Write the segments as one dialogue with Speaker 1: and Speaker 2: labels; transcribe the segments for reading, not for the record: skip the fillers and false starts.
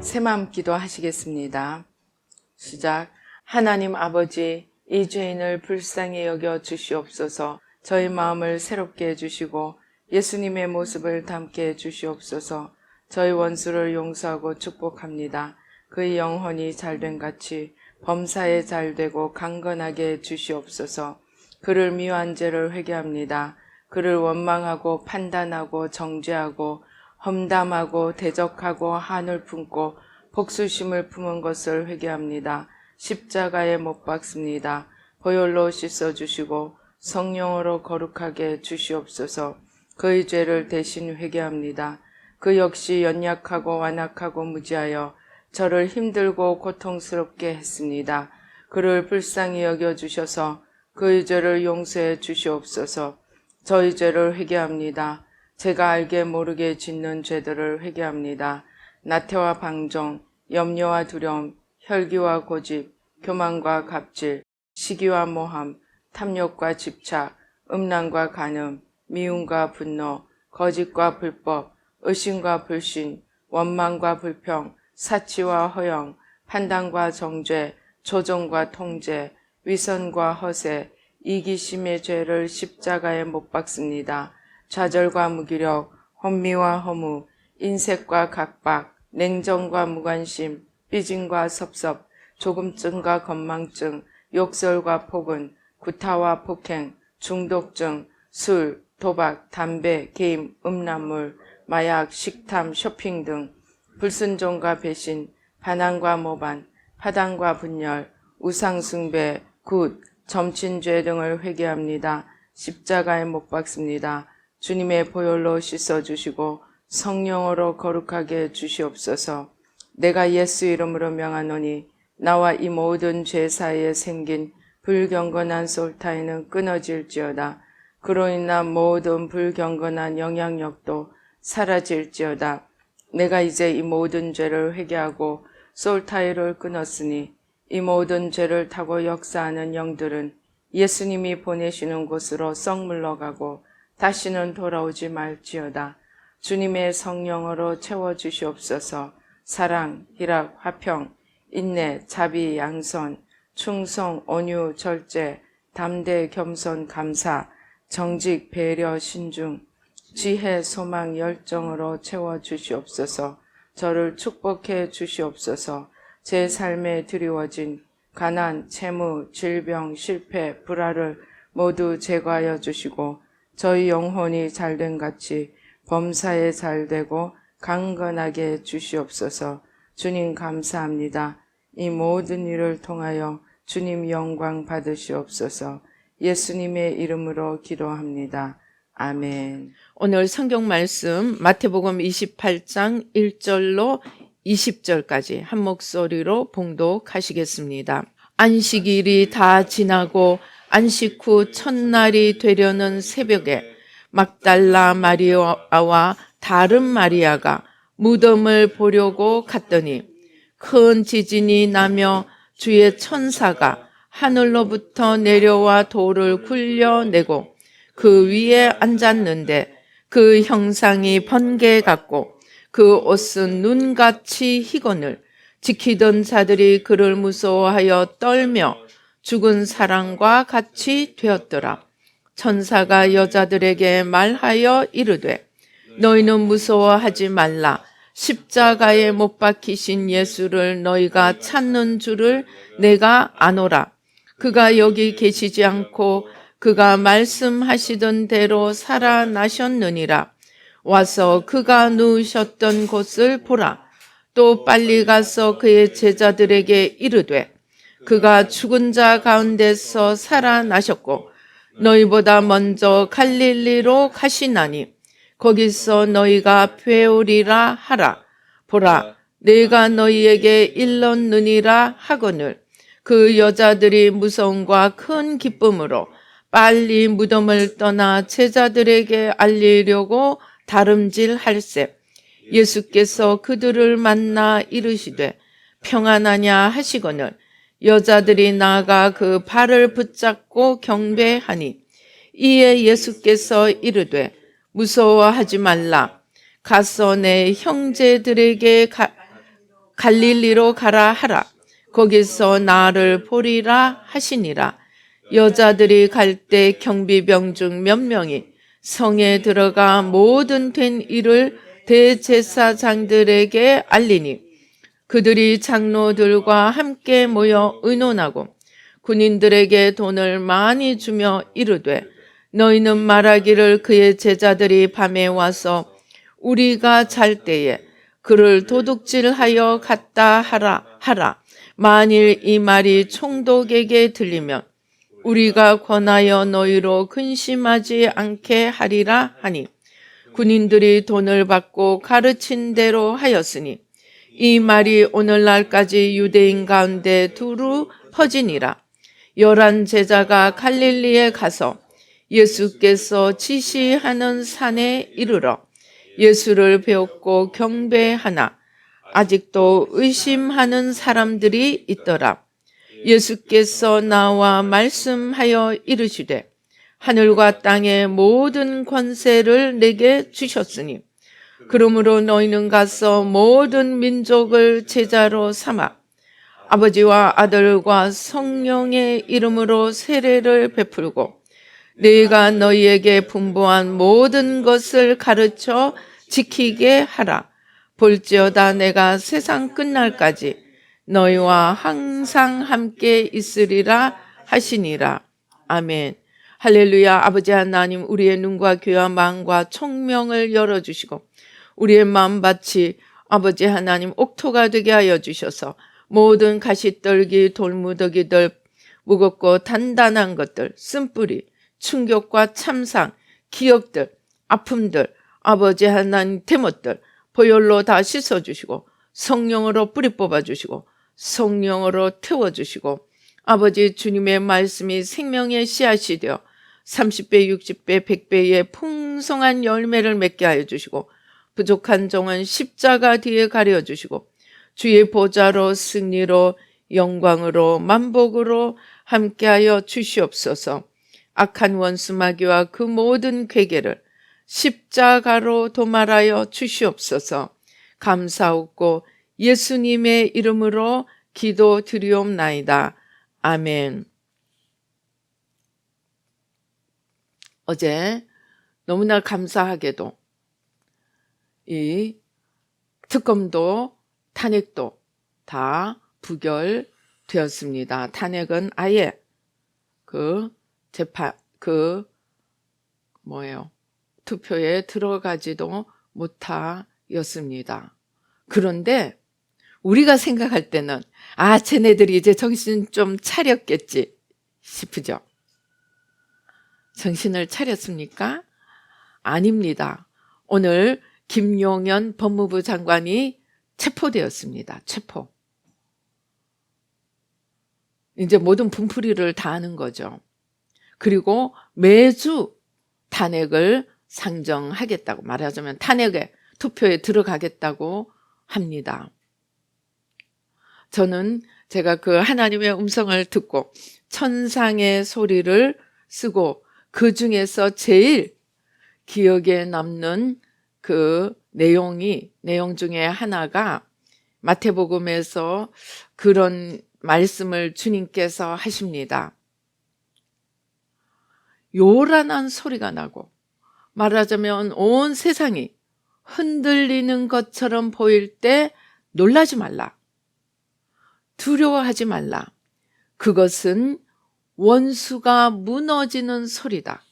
Speaker 1: 새마음 기도 하시겠습니다. 시작. 하나님 아버지, 이 죄인을 불쌍히 여겨 주시옵소서. 저희 마음을 새롭게 해주시고 예수님의 모습을 담게 해주시옵소서. 저희 원수를 용서하고 축복합니다. 그의 영혼이 잘된 같이 범사에 잘되고 강건하게 해주시옵소서. 그를 미워한 죄를 회개합니다. 그를 원망하고 판단하고 정죄하고 험담하고 대적하고 한을 품고 복수심을 품은 것을 회개합니다. 십자가에 못 박습니다. 보혈로 씻어주시고 성령으로 거룩하게 주시옵소서. 그의 죄를 대신 회개합니다. 그 역시 연약하고 완악하고 무지하여 저를 힘들고 고통스럽게 했습니다. 그를 불쌍히 여겨주셔서 그의 죄를 용서해 주시옵소서. 저희 죄를 회개합니다. 제가 알게 모르게 짓는 죄들을 회개합니다. 나태와 방종, 염려와 두려움, 혈기와 고집, 교만과 갑질, 시기와 모함, 탐욕과 집착, 음란과 간음, 미움과 분노, 거짓과 불법, 의심과 불신, 원망과 불평, 사치와 허영, 판단과 정죄, 조종과 통제, 위선과 허세, 이기심의 죄를 십자가에 못 박습니다. 좌절과 무기력, 혼미와 허무, 인색과 각박, 냉정과 무관심, 삐짐과 섭섭, 조금증과 건망증, 욕설과 폭언, 구타와 폭행, 중독증, 술, 도박, 담배, 게임, 음란물, 마약, 식탐, 쇼핑 등 불순종과 배신, 반항과 모반, 파당과 분열, 우상숭배, 굿, 점친죄 등을 회개합니다. 십자가에 못 박습니다. 주님의 보혈로 씻어주시고 성령으로 거룩하게 주시옵소서. 내가 예수 이름으로 명하노니 나와 이 모든 죄 사이에 생긴 불경건한 솔타이는 끊어질지어다. 그로 인한 모든 불경건한 영향력도 사라질지어다. 내가 이제 이 모든 죄를 회개하고 솔타이를 끊었으니 이 모든 죄를 타고 역사하는 영들은 예수님이 보내시는 곳으로 썩 물러가고 다시는 돌아오지 말지어다. 주님의 성령으로 채워주시옵소서. 사랑, 희락, 화평, 인내, 자비, 양선, 충성, 온유, 절제, 담대, 겸손, 감사, 정직, 배려, 신중, 지혜, 소망, 열정으로 채워주시옵소서. 저를 축복해 주시옵소서. 제 삶에 드리워진 가난, 채무, 질병, 실패, 불화를 모두 제거하여 주시고 저희 영혼이 잘된 같이 범사에 잘되고 강건하게 주시옵소서. 주님 감사합니다. 이 모든 일을 통하여 주님 영광 받으시옵소서. 예수님의 이름으로 기도합니다. 아멘.
Speaker 2: 오늘 성경 말씀 마태복음 28장 1절로 20절까지 한 목소리로 봉독하시겠습니다. 안식일이 다 지나고 안식 후 첫날이 되려는 새벽에 막달라 마리아와 다른 마리아가 무덤을 보려고 갔더니 큰 지진이 나며 주의 천사가 하늘로부터 내려와 돌을 굴려내고 그 위에 앉았는데 그 형상이 번개 같고 그 옷은 눈같이 희거늘 지키던 자들이 그를 무서워하여 떨며 죽은 사람과 같이 되었더라. 천사가 여자들에게 말하여 이르되 너희는 무서워하지 말라. 십자가에 못 박히신 예수를 너희가 찾는 줄을 내가 아노라. 그가 여기 계시지 않고 그가 말씀하시던 대로 살아나셨느니라. 와서 그가 누우셨던 곳을 보라. 또 빨리 가서 그의 제자들에게 이르되 그가 죽은 자 가운데서 살아나셨고 너희보다 먼저 갈릴리로 가시나니 거기서 너희가 배우리라 하라. 보라, 내가 너희에게 일렀느니라 하거늘 그 여자들이 무서움과 큰 기쁨으로 빨리 무덤을 떠나 제자들에게 알리려고 다름질할세. 예수께서 그들을 만나 이르시되 평안하냐 하시거늘 여자들이 나아가 그 발을 붙잡고 경배하니 이에 예수께서 이르되 무서워하지 말라. 가서 내 형제들에게 갈릴리로 가라 하라. 거기서 나를 보리라 하시니라. 여자들이 갈 때 경비병 중 몇 명이 성에 들어가 모든 된 일을 대제사장들에게 알리니 그들이 장로들과 함께 모여 의논하고 군인들에게 돈을 많이 주며 이르되 너희는 말하기를 그의 제자들이 밤에 와서 우리가 잘 때에 그를 도둑질하여 갔다 하라. 만일 이 말이 총독에게 들리면 우리가 권하여 너희로 근심하지 않게 하리라 하니 군인들이 돈을 받고 가르친 대로 하였으니 이 말이 오늘날까지 유대인 가운데 두루 퍼지니라. 11 제자가 갈릴리에 가서 예수께서 지시하는 산에 이르러 예수를 배웠고 경배하나 아직도 의심하는 사람들이 있더라. 예수께서 나와 말씀하여 이르시되 하늘과 땅의 모든 권세를 내게 주셨으니 그러므로 너희는 가서 모든 민족을 제자로 삼아 아버지와 아들과 성령의 이름으로 세례를 베풀고 내가 너희에게 분부한 모든 것을 가르쳐 지키게 하라. 볼지어다 내가 세상 끝날까지 너희와 항상 함께 있으리라 하시니라. 아멘. 할렐루야. 아버지 하나님, 우리의 눈과 귀와 마음과 총명을 열어주시고 우리의 마음밭이 아버지 하나님 옥토가 되게 하여 주셔서 모든 가시떨기 돌무더기들 무겁고 단단한 것들 쓴뿌리 충격과 참상 기억들 아픔들 아버지 하나님 대못들 보혈로 다 씻어주시고 성령으로 뿌리 뽑아주시고 성령으로 태워주시고 아버지 주님의 말씀이 생명의 씨앗이 되어 30배 60배 100배의 풍성한 열매를 맺게 하여 주시고 부족한 종은 십자가 뒤에 가려주시고 주의 보좌로 승리로 영광으로 만복으로 함께하여 주시옵소서. 악한 원수 마귀와 그 모든 괴계를 십자가로 도말하여 주시옵소서. 감사하고 예수님의 이름으로 기도드리옵나이다. 아멘. 어제 너무나 감사하게도 이 특검도 탄핵도 다 부결되었습니다. 탄핵은 아예 투표에 들어가지도 못하였습니다. 그런데 우리가 생각할 때는 쟤네들이 이제 정신 좀 차렸겠지 싶으죠. 정신을 차렸습니까? 아닙니다. 오늘 김용현 법무부 장관이 체포되었습니다. 체포. 이제 모든 분풀이를 다 하는 거죠. 그리고 매주 탄핵을 상정하겠다고 말하자면 탄핵에 투표에 들어가겠다고 합니다. 저는 제가 그 하나님의 음성을 듣고 천상의 소리를 쓰고 그 중에서 제일 기억에 남는 그 내용 중에 하나가 마태복음에서 그런 말씀을 주님께서 하십니다. 요란한 소리가 나고 말하자면 온 세상이 흔들리는 것처럼 보일 때 놀라지 말라. 두려워하지 말라. 그것은 원수가 무너지는 소리다.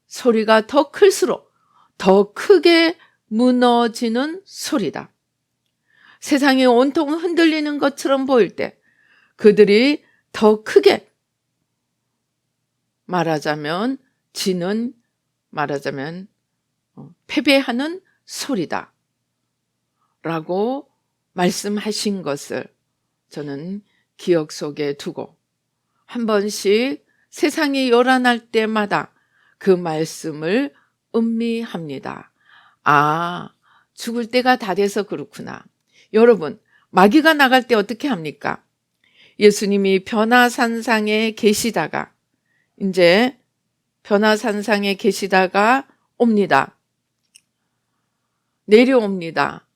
Speaker 2: 소리가 더 클수록 더 크게 무너지는 소리다. 세상이 온통 흔들리는 것처럼 보일 때 그들이 더 크게 말하자면 패배하는 소리다 라고 말씀하신 것을 저는 기억 속에 두고 한 번씩 세상이 요란할 때마다 그 말씀을 음미합니다. 죽을 때가 다 돼서 그렇구나. 여러분, 마귀가 나갈 때 어떻게 합니까? 예수님이 변화산상에 계시다가 이제 변화산상에 계시다가 옵니다. 내려옵니다.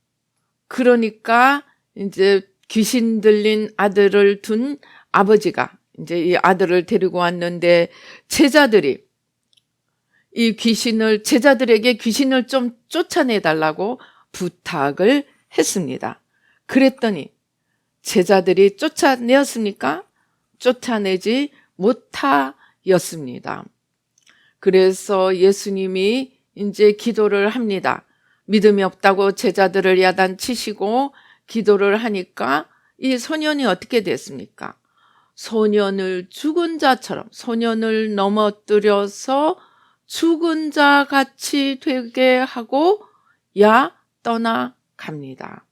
Speaker 2: 그러니까 이제 귀신 들린 아들을 둔 아버지가 이제 이 아들을 데리고 왔는데 제자들이 제자들에게 귀신을 좀 쫓아내 달라고 부탁을 했습니다. 그랬더니 제자들이 쫓아내었습니까? 쫓아내지 못하였습니다. 그래서 예수님이 이제 기도를 합니다. 믿음이 없다고 제자들을 야단치시고 기도를 하니까 이 소년이 어떻게 됐습니까? 소년을 죽은 자처럼, 소년을 넘어뜨려서 죽은 자 같이 되게 하고 떠나갑니다.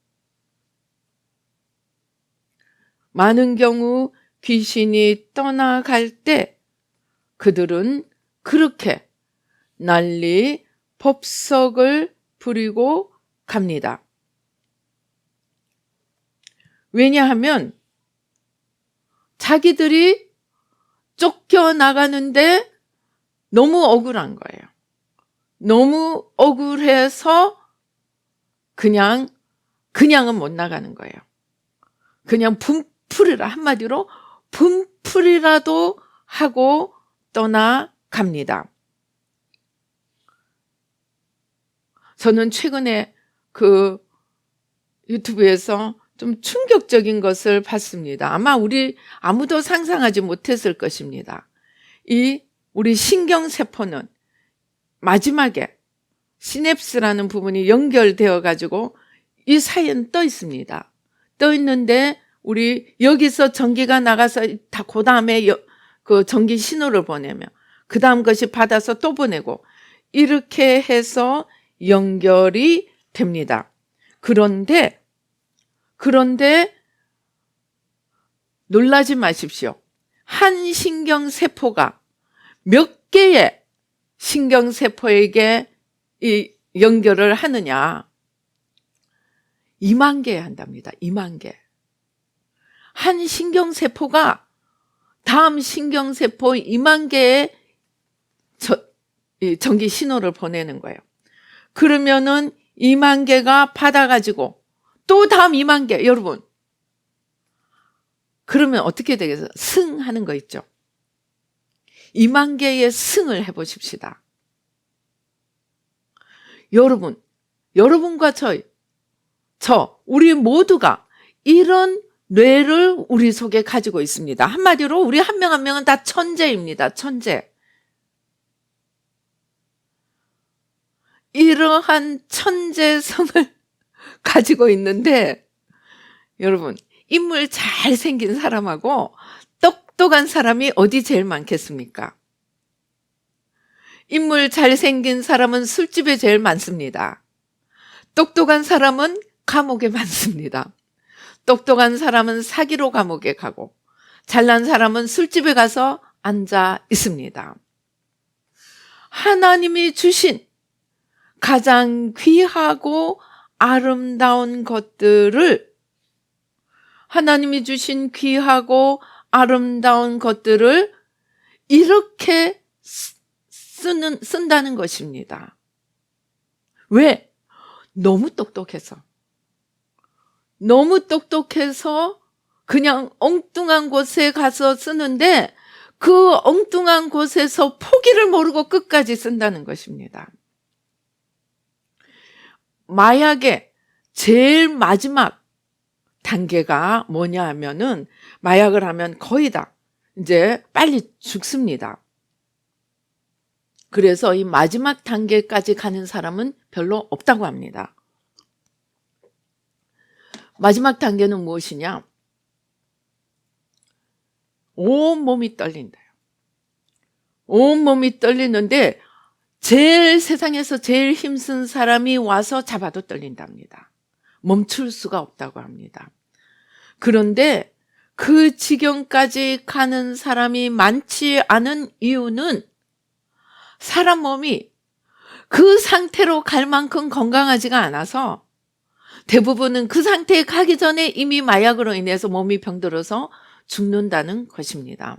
Speaker 2: 많은 경우 귀신이 떠나갈 때 그들은 그렇게 난리 법석을 부리고 갑니다. 왜냐하면 자기들이 쫓겨나가는데 너무 억울한 거예요. 너무 억울해서 그냥은 못 나가는 거예요. 그냥 분풀이라, 한마디로 분풀이라도 하고 떠나갑니다. 저는 최근에 그 유튜브에서 좀 충격적인 것을 봤습니다. 아마 우리 아무도 상상하지 못했을 것입니다. 우리 신경세포는 마지막에 시냅스라는 부분이 연결되어 가지고 이 사이에는 떠 있습니다. 떠 있는데 우리 여기서 전기가 나가서 다 그 다음에 그 전기 신호를 보내며 그 다음 것이 받아서 또 보내고 이렇게 해서 연결이 됩니다. 그런데 놀라지 마십시오. 한 신경세포가 몇 개의 신경세포에게 이 연결을 하느냐? 2만 개 한답니다. 2만 개. 한 신경세포가 다음 신경세포 2만 개의 전기 신호를 보내는 거예요. 그러면은 2만 개가 받아가지고 또 다음 2만 개, 여러분. 그러면 어떻게 되겠어요? 승하는 거 있죠. 2만 개의 승을 해보십시다. 여러분과 우리 모두가 이런 뇌를 우리 속에 가지고 있습니다. 한마디로 우리 한 명 한 명은 다 천재입니다. 천재. 이러한 천재성을 가지고 있는데 여러분, 인물 잘생긴 사람하고 똑똑한 사람이 어디 제일 많겠습니까? 인물 잘생긴 사람은 술집에 제일 많습니다. 똑똑한 사람은 감옥에 많습니다. 똑똑한 사람은 사기로 감옥에 가고 잘난 사람은 술집에 가서 앉아 있습니다. 하나님이 주신 가장 귀하고 아름다운 것들을 이렇게 쓴다는 것입니다. 왜? 너무 똑똑해서 그냥 엉뚱한 곳에 가서 쓰는데 그 엉뚱한 곳에서 포기를 모르고 끝까지 쓴다는 것입니다. 마약의 제일 마지막 단계가 뭐냐 하면은 마약을 하면 거의 다 이제 빨리 죽습니다. 그래서 이 마지막 단계까지 가는 사람은 별로 없다고 합니다. 마지막 단계는 무엇이냐? 온몸이 떨린대요. 온몸이 떨리는데 세상에서 제일 힘쓴 사람이 와서 잡아도 떨린답니다. 멈출 수가 없다고 합니다. 그런데 그 지경까지 가는 사람이 많지 않은 이유는 사람 몸이 그 상태로 갈 만큼 건강하지가 않아서 대부분은 그 상태에 가기 전에 이미 마약으로 인해서 몸이 병들어서 죽는다는 것입니다.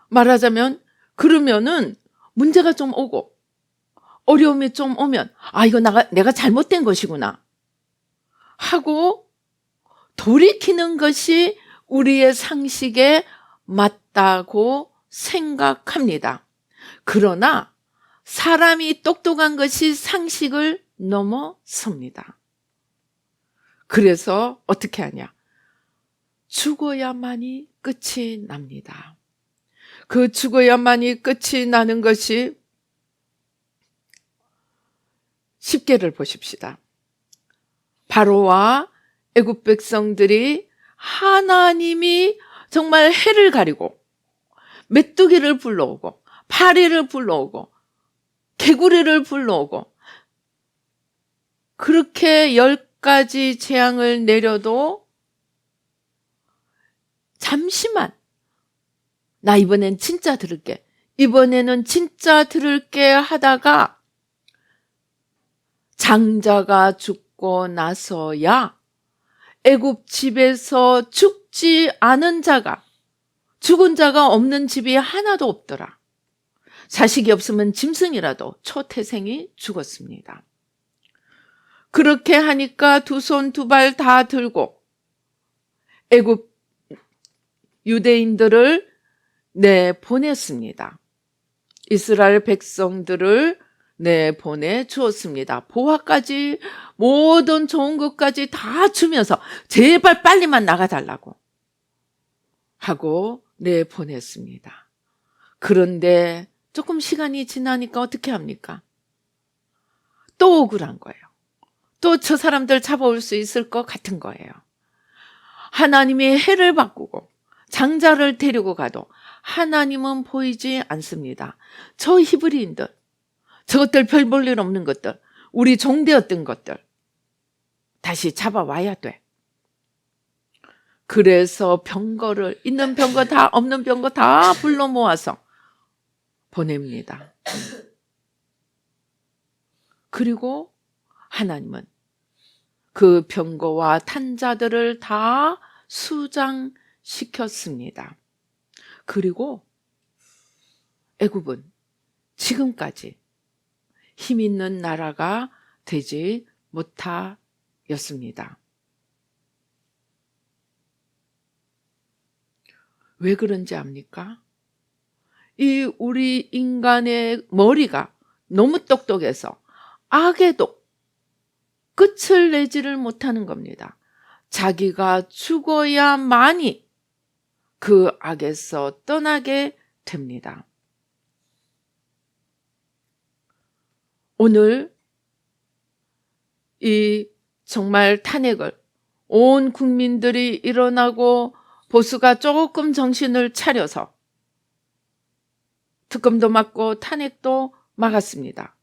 Speaker 2: 말하자면 그러면은 문제가 좀 오고 어려움이 좀 오면 이거 내가 잘못된 것이구나 하고 돌이키는 것이 우리의 상식에 맞다고 생각합니다. 그러나 사람이 똑똑한 것이 상식을 넘어섭니다. 그래서 어떻게 하냐? 죽어야만이 끝이 납니다. 그 죽어야만이 끝이 나는 것이 10계를 보십시다. 바로와 애굽 백성들이 하나님이 정말 해를 가리고 메뚜기를 불러오고 파리를 불러오고 개구리를 불러오고 그렇게 10가지 재앙을 내려도 잠시만 나 이번엔 진짜 들을게, 이번에는 진짜 들을게 하다가 장자가 죽고 나서야 애굽 집에서 죽지 않은 자가, 죽은 자가 없는 집이 하나도 없더라. 자식이 없으면 짐승이라도 초태생이 죽었습니다. 그렇게 하니까 두 손 두 발 다 들고 애굽 유대인들을 내보냈습니다. 이스라엘 백성들을 내보내 주었습니다. 보화까지 모든 좋은 것까지 다 주면서 제발 빨리만 나가달라고 하고 내보냈습니다. 그런데 조금 시간이 지나니까 어떻게 합니까? 또 억울한 거예요. 또 저 사람들 잡아올 수 있을 것 같은 거예요. 하나님이 해를 바꾸고 장자를 데리고 가도 하나님은 보이지 않습니다. 저 히브리인들, 저것들 별 볼 일 없는 것들, 우리 종되었던 것들 다시 잡아와야 돼. 그래서 병거를, 있는 병거 다 없는 병거 다 불러 모아서 보냅니다. 그리고 하나님은 그 병거와 탄자들을 다 수장시켰습니다. 그리고 애굽은 지금까지 힘 있는 나라가 되지 못하였습니다. 왜 그런지 압니까? 이 우리 인간의 머리가 너무 똑똑해서 악에도 끝을 내지를 못하는 겁니다. 자기가 죽어야만이 그 악에서 떠나게 됩니다. 오늘 이 정말 탄핵을 온 국민들이 일어나고 보수가 조금 정신을 차려서 특검도 막고 탄핵도 막았습니다.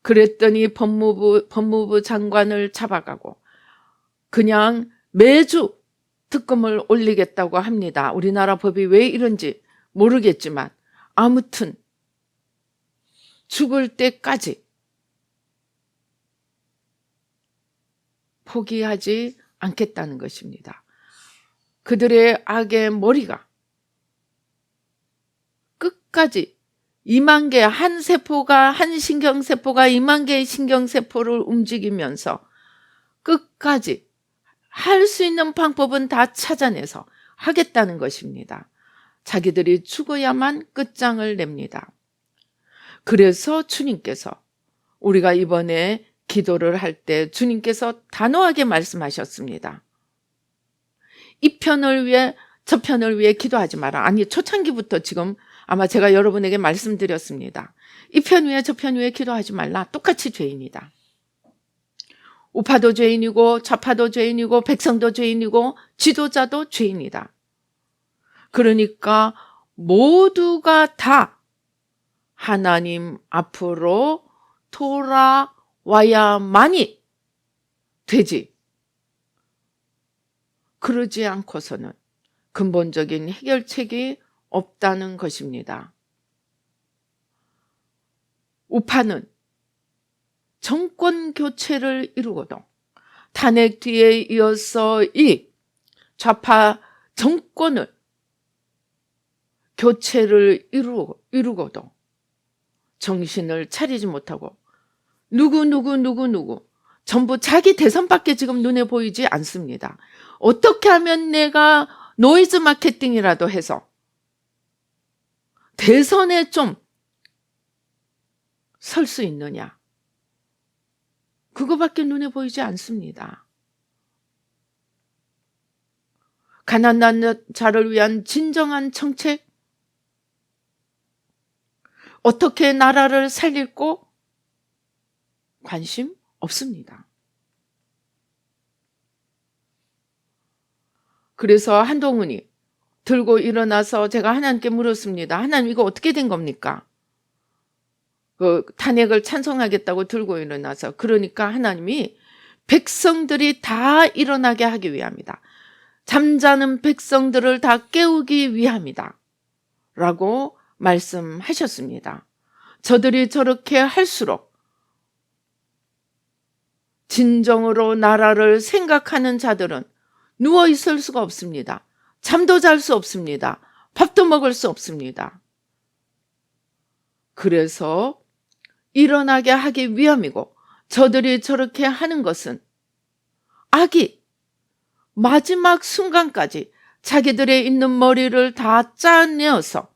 Speaker 2: 그랬더니 법무부 장관을 잡아가고 그냥 매주 특검을 올리겠다고 합니다. 우리나라 법이 왜 이런지 모르겠지만 아무튼 죽을 때까지 포기하지 않겠다는 것입니다. 그들의 악의 머리가 끝까지 2만 개, 한 신경세포가 2만 개의 신경세포를 움직이면서 끝까지 할 수 있는 방법은 다 찾아내서 하겠다는 것입니다. 자기들이 죽어야만 끝장을 냅니다. 그래서 주님께서 우리가 이번에 기도를 할 때 주님께서 단호하게 말씀하셨습니다. 이 편을 위해 저 편을 위해 기도하지 마라. 아니, 초창기부터 지금 아마 제가 여러분에게 말씀드렸습니다. 이 편 위에 저 편 위에 기도하지 말라. 똑같이 죄인이다. 우파도 죄인이고 좌파도 죄인이고 백성도 죄인이고 지도자도 죄인이다. 그러니까 모두가 다 하나님 앞으로 돌아와야만이 되지. 그러지 않고서는 근본적인 해결책이 없다는 것입니다. 우파는 정권 교체를 이루고도 탄핵 뒤에 이어서 이 좌파 정권을 교체를 이루고도 정신을 차리지 못하고 누구 전부 자기 대선밖에 지금 눈에 보이지 않습니다. 어떻게 하면 내가 노이즈 마케팅이라도 해서 대선에 좀 설 수 있느냐. 그거밖에 눈에 보이지 않습니다. 가난한 자를 위한 진정한 정책, 어떻게 나라를 살릴고 관심 없습니다. 그래서 한동훈이 들고 일어나서 제가 하나님께 물었습니다. 하나님, 이거 어떻게 된 겁니까? 그 탄핵을 찬성하겠다고 들고 일어나서. 그러니까 하나님이 백성들이 다 일어나게 하기 위함이다. 잠자는 백성들을 다 깨우기 위함이다. 라고 말씀하셨습니다. 저들이 저렇게 할수록 진정으로 나라를 생각하는 자들은 누워 있을 수가 없습니다. 잠도 잘 수 없습니다. 밥도 먹을 수 없습니다. 그래서 일어나게 하기 위함이고, 저들이 저렇게 하는 것은 악이 마지막 순간까지 자기들의 있는 머리를 다 짜내어서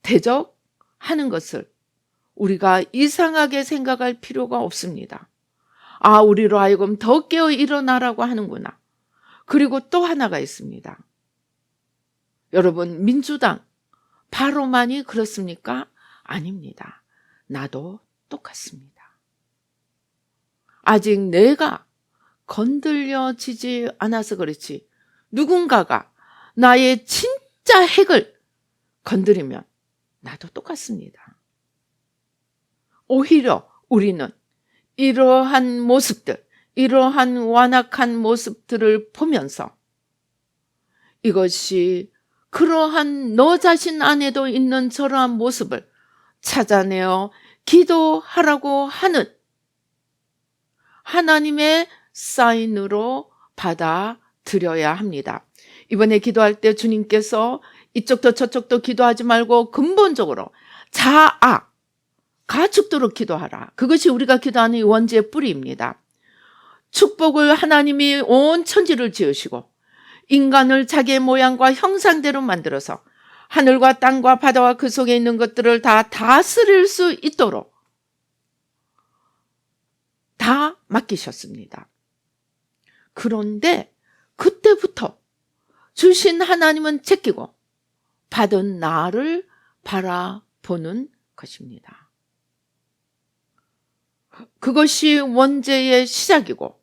Speaker 2: 대적하는 것을 우리가 이상하게 생각할 필요가 없습니다. 아, 우리로 하여금 더 깨어 일어나라고 하는구나. 그리고 또 하나가 있습니다. 여러분, 민주당 바로만이 그렇습니까? 아닙니다. 나도 똑같습니다. 아직 내가 건들려지지 않아서 그렇지, 누군가가 나의 진짜 핵을 건드리면 나도 똑같습니다. 오히려 우리는 이러한 모습들, 이러한 완악한 모습들을 보면서 이것이 그러한 너 자신 안에도 있는 저러한 모습을 찾아내어 기도하라고 하는 하나님의 사인으로 받아들여야 합니다. 이번에 기도할 때 주님께서 이쪽도 저쪽도 기도하지 말고 근본적으로 자아가 죽도록 기도하라. 그것이 우리가 기도하는 원죄의 뿌리입니다. 축복을 하나님이 온 천지를 지으시고 인간을 자기의 모양과 형상대로 만들어서 하늘과 땅과 바다와 그 속에 있는 것들을 다 다스릴 수 있도록 다 맡기셨습니다. 그런데 그때부터 주신 하나님은 제끼고 받은 나를 바라보는 것입니다. 그것이 원죄의 시작이고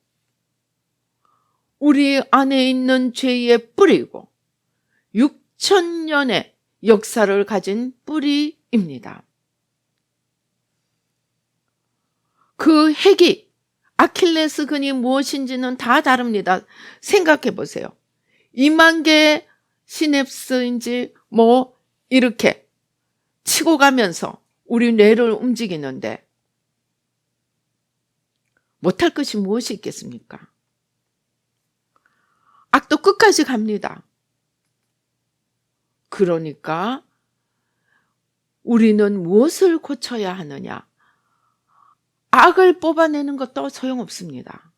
Speaker 2: 우리 안에 있는 죄의 뿌리이고 6,000년의 역사를 가진 뿌리입니다. 그 핵이 아킬레스건이 무엇인지는 다 다릅니다. 생각해 보세요. 2만 개의 시냅스인지 뭐 이렇게 치고 가면서 우리 뇌를 움직이는데 못할 것이 무엇이 있겠습니까? 악도 끝까지 갑니다. 그러니까 우리는 무엇을 고쳐야 하느냐? 악을 뽑아내는 것도 소용없습니다.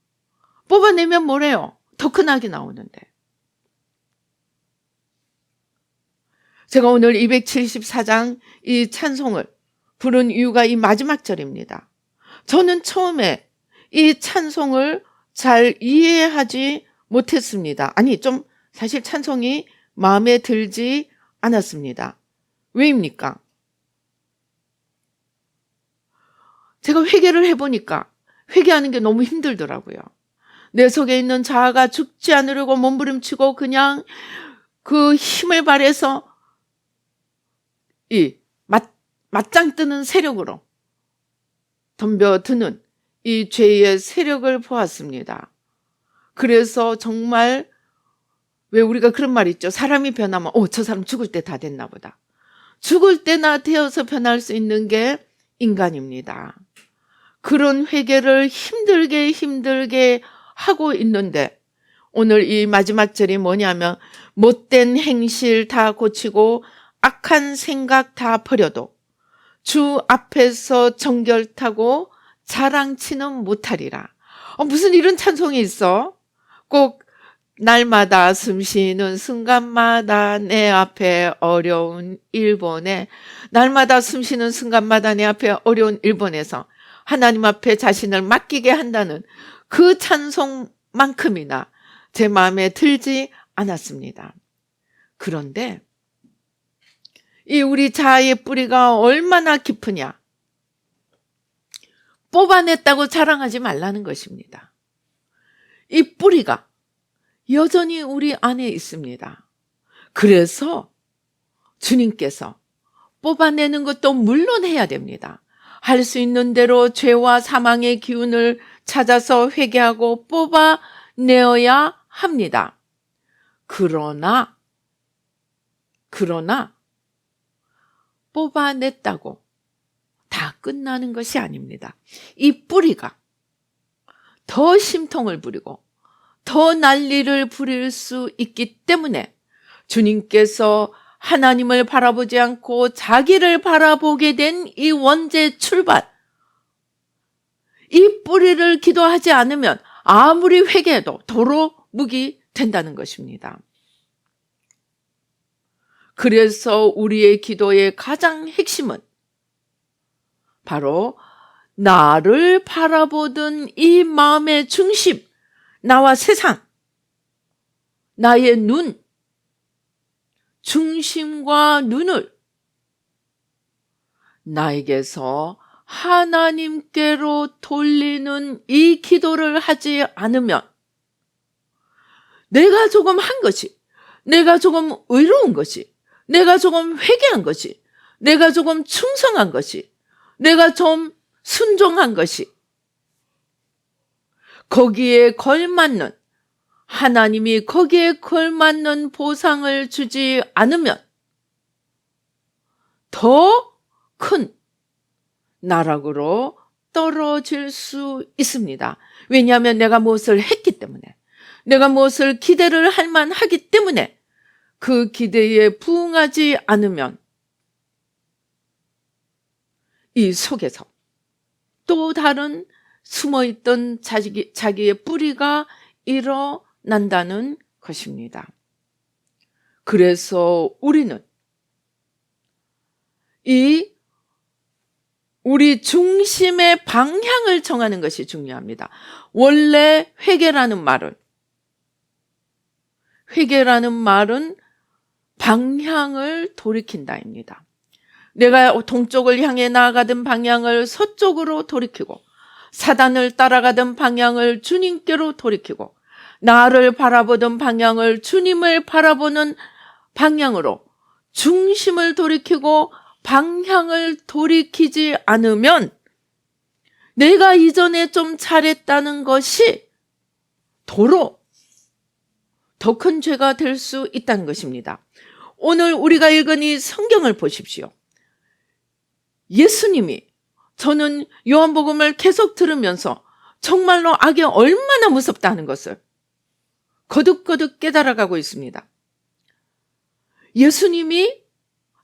Speaker 2: 뽑아내면 뭐래요? 더 큰 악이 나오는데. 제가 오늘 274장 이 찬송을 부른 이유가 이 마지막 절입니다. 저는 처음에 이 찬송을 잘 이해하지 못했습니다. 아니, 좀 사실 찬송이 마음에 들지 않았습니다. 왜입니까? 제가 회개를 해보니까 회개하는 게 너무 힘들더라고요. 내 속에 있는 자아가 죽지 않으려고 몸부림치고 그냥 그 힘을 발해서 이 맞짱 뜨는 세력으로 덤벼드는 이 죄의 세력을 보았습니다. 그래서 정말 왜 우리가 그런 말 있죠? 사람이 변하면 저 사람 죽을 때 다 됐나 보다. 죽을 때나 되어서 변할 수 있는 게 인간입니다. 그런 회개를 힘들게 하고 있는데 오늘 이 마지막 절이 뭐냐면 못된 행실 다 고치고 악한 생각 다 버려도 주 앞에서 정결타고 자랑치는 못하리라. 무슨 이런 찬송이 있어? 꼭 날마다 숨쉬는 순간마다 내 앞에 어려운 일본에, 날마다 숨쉬는 순간마다 내 앞에 어려운 일본에서 하나님 앞에 자신을 맡기게 한다는 그 찬송만큼이나 제 마음에 들지 않았습니다. 그런데 이 우리 자아의 뿌리가 얼마나 깊으냐? 뽑아냈다고 자랑하지 말라는 것입니다. 이 뿌리가 여전히 우리 안에 있습니다. 그래서 주님께서 뽑아내는 것도 물론 해야 됩니다. 할 수 있는 대로 죄와 사망의 기운을 찾아서 회개하고 뽑아내어야 합니다. 그러나 뽑아냈다고 다 끝나는 것이 아닙니다. 이 뿌리가 더 심통을 부리고 더 난리를 부릴 수 있기 때문에 주님께서 하나님을 바라보지 않고 자기를 바라보게 된 이 원죄 출발, 이 뿌리를 기도하지 않으면 아무리 회개해도 도로 묵이 된다는 것입니다. 그래서 우리의 기도의 가장 핵심은 바로 나를 바라보던 이 마음의 중심, 나와 세상, 나의 눈, 중심과 눈을 나에게서 하나님께로 돌리는 이 기도를 하지 않으면 내가 조금 한 것이, 내가 조금 의로운 것이, 내가 조금 회개한 것이, 내가 조금 충성한 것이, 내가 좀 순종한 것이, 거기에 걸맞는, 하나님이 거기에 걸맞는 보상을 주지 않으면 더 큰 나락으로 떨어질 수 있습니다. 왜냐하면 내가 무엇을 했기 때문에, 내가 무엇을 기대를 할 만하기 때문에 그 기대에 부응하지 않으면 이 속에서 또 다른 숨어있던 자기의 뿌리가 일어난다는 것입니다. 그래서 우리는 이 우리 중심의 방향을 정하는 것이 중요합니다. 원래 회개라는 말은 방향을 돌이킨다입니다. 내가 동쪽을 향해 나아가던 방향을 서쪽으로 돌이키고, 사단을 따라가던 방향을 주님께로 돌이키고, 나를 바라보던 방향을 주님을 바라보는 방향으로 중심을 돌이키고 방향을 돌이키지 않으면 내가 이전에 좀 잘했다는 것이 도로 더 큰 죄가 될 수 있다는 것입니다. 오늘 우리가 읽은 이 성경을 보십시오. 예수님이, 저는 요한복음을 계속 들으면서 정말로 악이 얼마나 무섭다는 것을 거듭거듭 깨달아가고 있습니다. 예수님이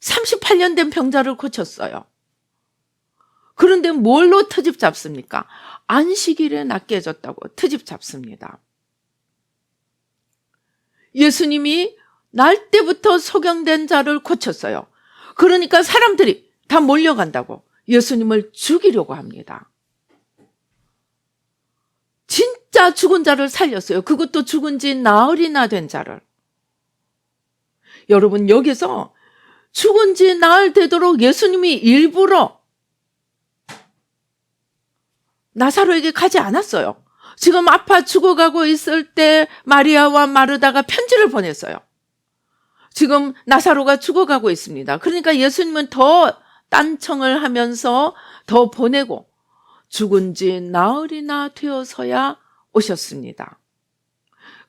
Speaker 2: 38년 된 병자를 고쳤어요. 그런데 뭘로 트집 잡습니까? 안식일에 낫게 해줬다고 트집 잡습니다. 예수님이 날 때부터 소경된 자를 고쳤어요. 그러니까 사람들이 다 몰려간다고 예수님을 죽이려고 합니다. 진짜 죽은 자를 살렸어요. 그것도 죽은 지 나흘이나 된 자를. 여러분, 여기서 죽은 지 나흘 되도록 예수님이 일부러 나사로에게 가지 않았어요. 지금 아파 죽어가고 있을 때 마리아와 마르다가 편지를 보냈어요. 지금 나사로가 죽어가고 있습니다. 그러니까 예수님은 더 딴청을 하면서 더 보내고 죽은 지 나흘이나 되어서야 오셨습니다.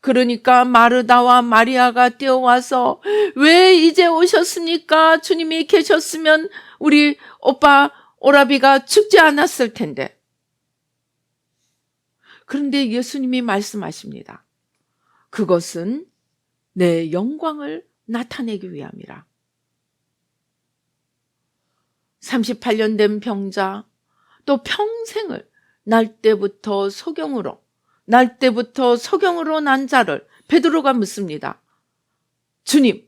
Speaker 2: 그러니까 마르다와 마리아가 뛰어와서, 왜 이제 오셨습니까? 주님이 계셨으면 우리 오빠 오라비가 죽지 않았을 텐데. 그런데 예수님이 말씀하십니다. 그것은 내 영광을 나타내기 위함이라. 38년 된 병자, 또 평생을 날 때부터 소경으로 난 자를 베드로가 묻습니다. 주님,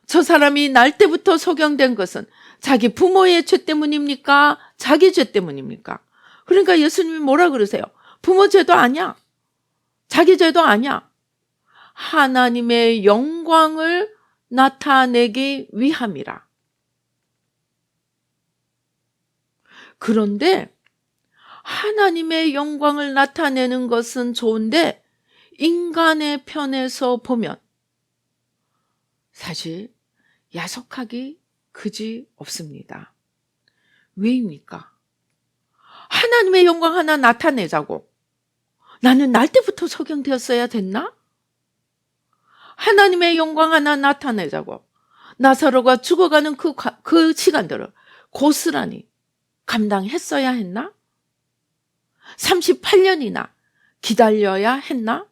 Speaker 2: 저 사람이 날 때부터 소경된 것은 자기 부모의 죄 때문입니까? 자기 죄 때문입니까? 그러니까 예수님이 뭐라 그러세요? 부모 죄도 아니야. 자기 죄도 아니야. 하나님의 영광을 나타내기 위함이라. 그런데 하나님의 영광을 나타내는 것은 좋은데 인간의 편에서 보면 사실 야속하기 그지 없습니다. 왜입니까? 하나님의 영광 하나 나타내자고. 나는 날 때부터 소경되었어야 됐나? 하나님의 영광 하나 나타내자고. 나사로가 죽어가는 그 시간들을 고스란히 감당했어야 했나? 38년이나 기다려야 했나?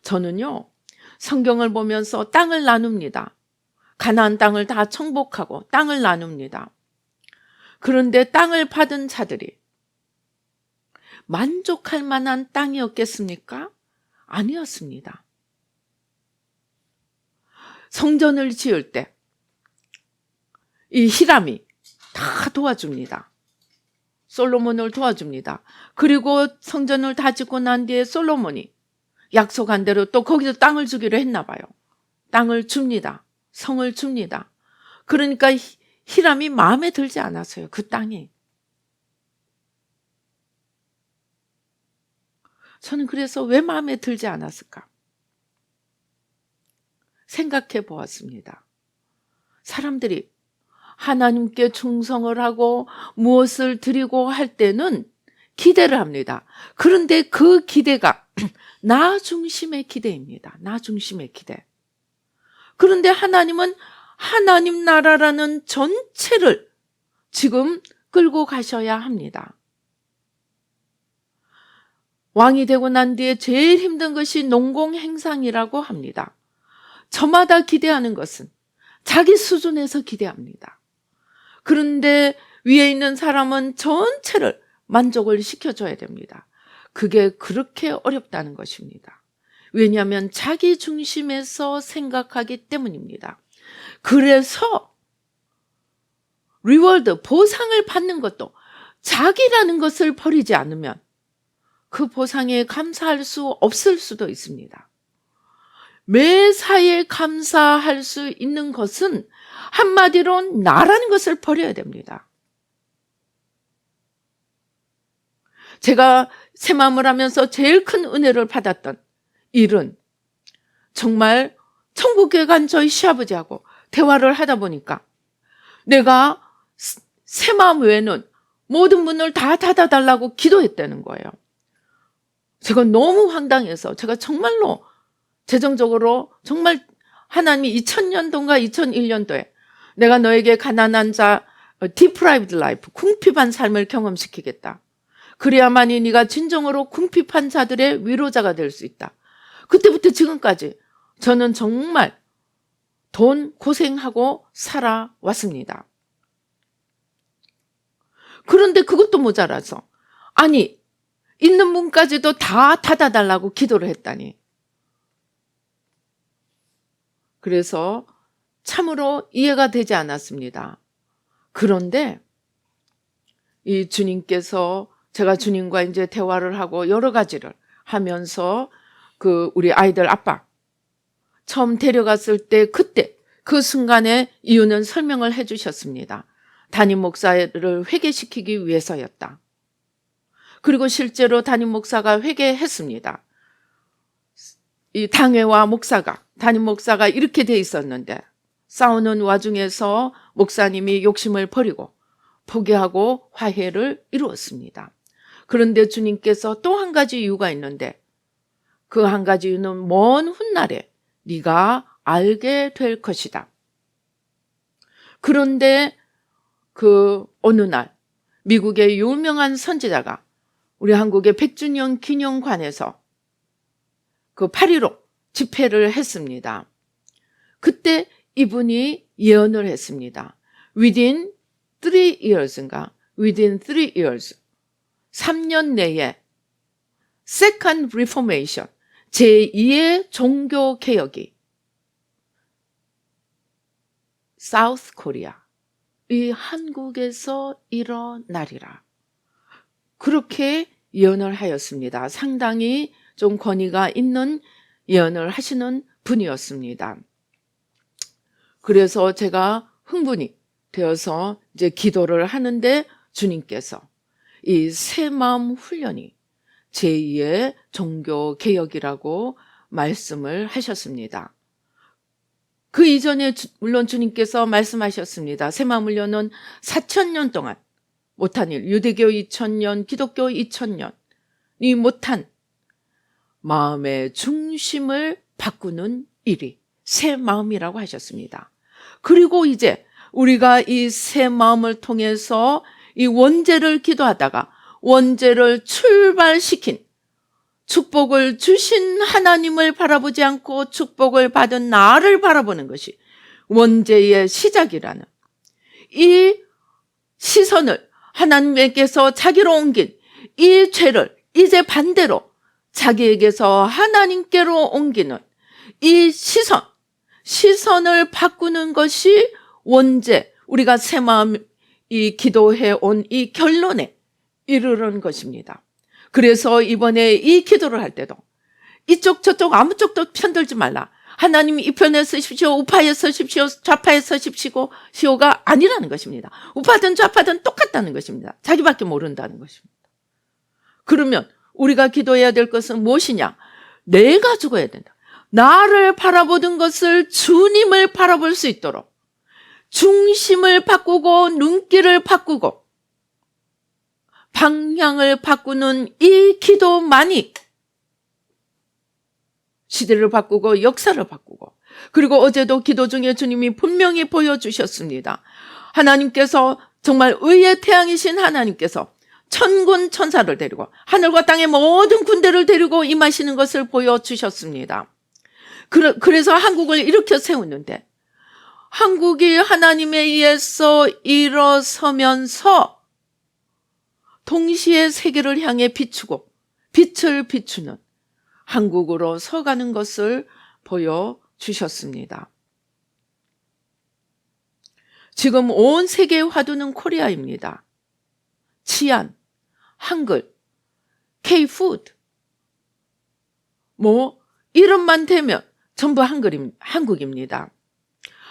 Speaker 2: 저는요, 성경을 보면서 땅을 나눕니다. 가나안 땅을 다 정복하고 땅을 나눕니다. 그런데 땅을 받은 자들이 만족할 만한 땅이었겠습니까? 아니었습니다. 성전을 지을 때 이 히람이 다 도와줍니다. 솔로몬을 도와줍니다. 그리고 성전을 다 짓고 난 뒤에 솔로몬이 약속한 대로 또 거기서 땅을 주기로 했나 봐요. 땅을 줍니다. 성을 줍니다. 그러니까 히람이 마음에 들지 않았어요. 그 땅이. 저는 그래서 왜 마음에 들지 않았을까? 생각해 보았습니다. 사람들이 하나님께 충성을 하고 무엇을 드리고 할 때는 기대를 합니다. 그런데 그 기대가 나 중심의 기대입니다. 나 중심의 기대. 그런데 하나님은 하나님 나라라는 전체를 지금 끌고 가셔야 합니다. 왕이 되고 난 뒤에 제일 힘든 것이 농공행상이라고 합니다. 저마다 기대하는 것은 자기 수준에서 기대합니다. 그런데 위에 있는 사람은 전체를 만족을 시켜줘야 됩니다. 그게 그렇게 어렵다는 것입니다. 왜냐하면 자기 중심에서 생각하기 때문입니다. 그래서 리워드, 보상을 받는 것도 자기라는 것을 버리지 않으면 그 보상에 감사할 수 없을 수도 있습니다. 매사에 감사할 수 있는 것은 한마디로 나라는 것을 버려야 됩니다. 제가 새마음을 하면서 제일 큰 은혜를 받았던 일은 정말 천국에 간 저희 시아버지하고 대화를 하다 보니까 내가 새마음 외에는 모든 문을 다 닫아달라고 기도했다는 거예요. 제가 너무 황당해서 제가 정말로 재정적으로 정말 하나님이 2000년도인가 2001년도에 내가 너에게 가난한 자 deprived life, 궁핍한 삶을 경험시키겠다. 그래야만이 네가 진정으로 궁핍한 자들의 위로자가 될 수 있다. 그때부터 지금까지 저는 정말 돈 고생하고 살아왔습니다. 그런데 그것도 모자라서 아니 있는 문까지도 다 닫아달라고 기도를 했다니. 그래서 참으로 이해가 되지 않았습니다. 그런데 이 주님께서 제가 주님과 이제 대화를 하고 여러 가지를 하면서 그 우리 아이들 아빠 처음 데려갔을 때 그때 그 순간의 이유는 설명을 해 주셨습니다. 담임 목사를 회개시키기 위해서였다. 그리고 실제로 담임 목사가 회개했습니다. 이 당회와 담임 목사가 이렇게 돼 있었는데 싸우는 와중에서 목사님이 욕심을 버리고 포기하고 화해를 이루었습니다. 그런데 주님께서 또 한 가지 이유가 있는데 그 한 가지 이유는 먼 훗날에 네가 알게 될 것이다. 그런데 그 어느 날 미국의 유명한 선지자가 우리 한국의 100주년 기념관에서 그 8.15 집회를 했습니다. 그때 이분이 예언을 했습니다. Within 3 years인가? Within 3 years. 3년 내에 Second Reformation, 제2의 종교 개혁이 South Korea, 이 한국에서 일어나리라. 그렇게 예언을 하였습니다. 상당히 좀 권위가 있는 예언을 하시는 분이었습니다. 그래서 제가 흥분이 되어서 이제 기도를 하는데 주님께서 이 새마음 훈련이 제2의 종교 개혁이라고 말씀을 하셨습니다. 그 이전에 물론 주님께서 말씀하셨습니다. 새마음 훈련은 4,000년 동안 못한 일, 유대교 2,000년, 기독교 2,000년이 못한 마음의 중심을 바꾸는 일이 새 마음이라고 하셨습니다. 그리고 이제 우리가 이 새 마음을 통해서 이 원죄를 기도하다가 원죄를 출발시킨 축복을 주신 하나님을 바라보지 않고 축복을 받은 나를 바라보는 것이 원죄의 시작이라는 이 시선을 하나님께서 자기로 옮긴 이 죄를 이제 반대로 자기에게서 하나님께로 옮기는 이 시선을 바꾸는 것이 원죄, 우리가 새 마음 이 기도해 온 이 결론에 이르는 것입니다. 그래서 이번에 이 기도를 할 때도 이쪽 저쪽 아무 쪽도 편들지 말라. 하나님 이 편에 서십시오. 우파에 서십시오. 좌파에 서십시오가 아니라는 것입니다. 우파든 좌파든 똑같다는 것입니다. 자기밖에 모른다는 것입니다. 그러면 우리가 기도해야 될 것은 무엇이냐? 내가 죽어야 된다. 나를 바라보던 것을 주님을 바라볼 수 있도록 중심을 바꾸고 눈길을 바꾸고 방향을 바꾸는 이 기도만이 시대를 바꾸고 역사를 바꾸고, 그리고 어제도 기도 중에 주님이 분명히 보여주셨습니다. 하나님께서 정말 의의 태양이신 하나님께서 천군 천사를 데리고 하늘과 땅의 모든 군대를 데리고 임하시는 것을 보여주셨습니다. 그래서 한국을 일으켜 세우는데 한국이 하나님에 의해서 일어서면서 동시에 세계를 향해 비추고 빛을 비추는 한국으로 서가는 것을 보여주셨습니다. 지금 온 세계의 화두는 코리아입니다. 치안, 한글, K-푸드, 이름만 대면 전부 한국입니다.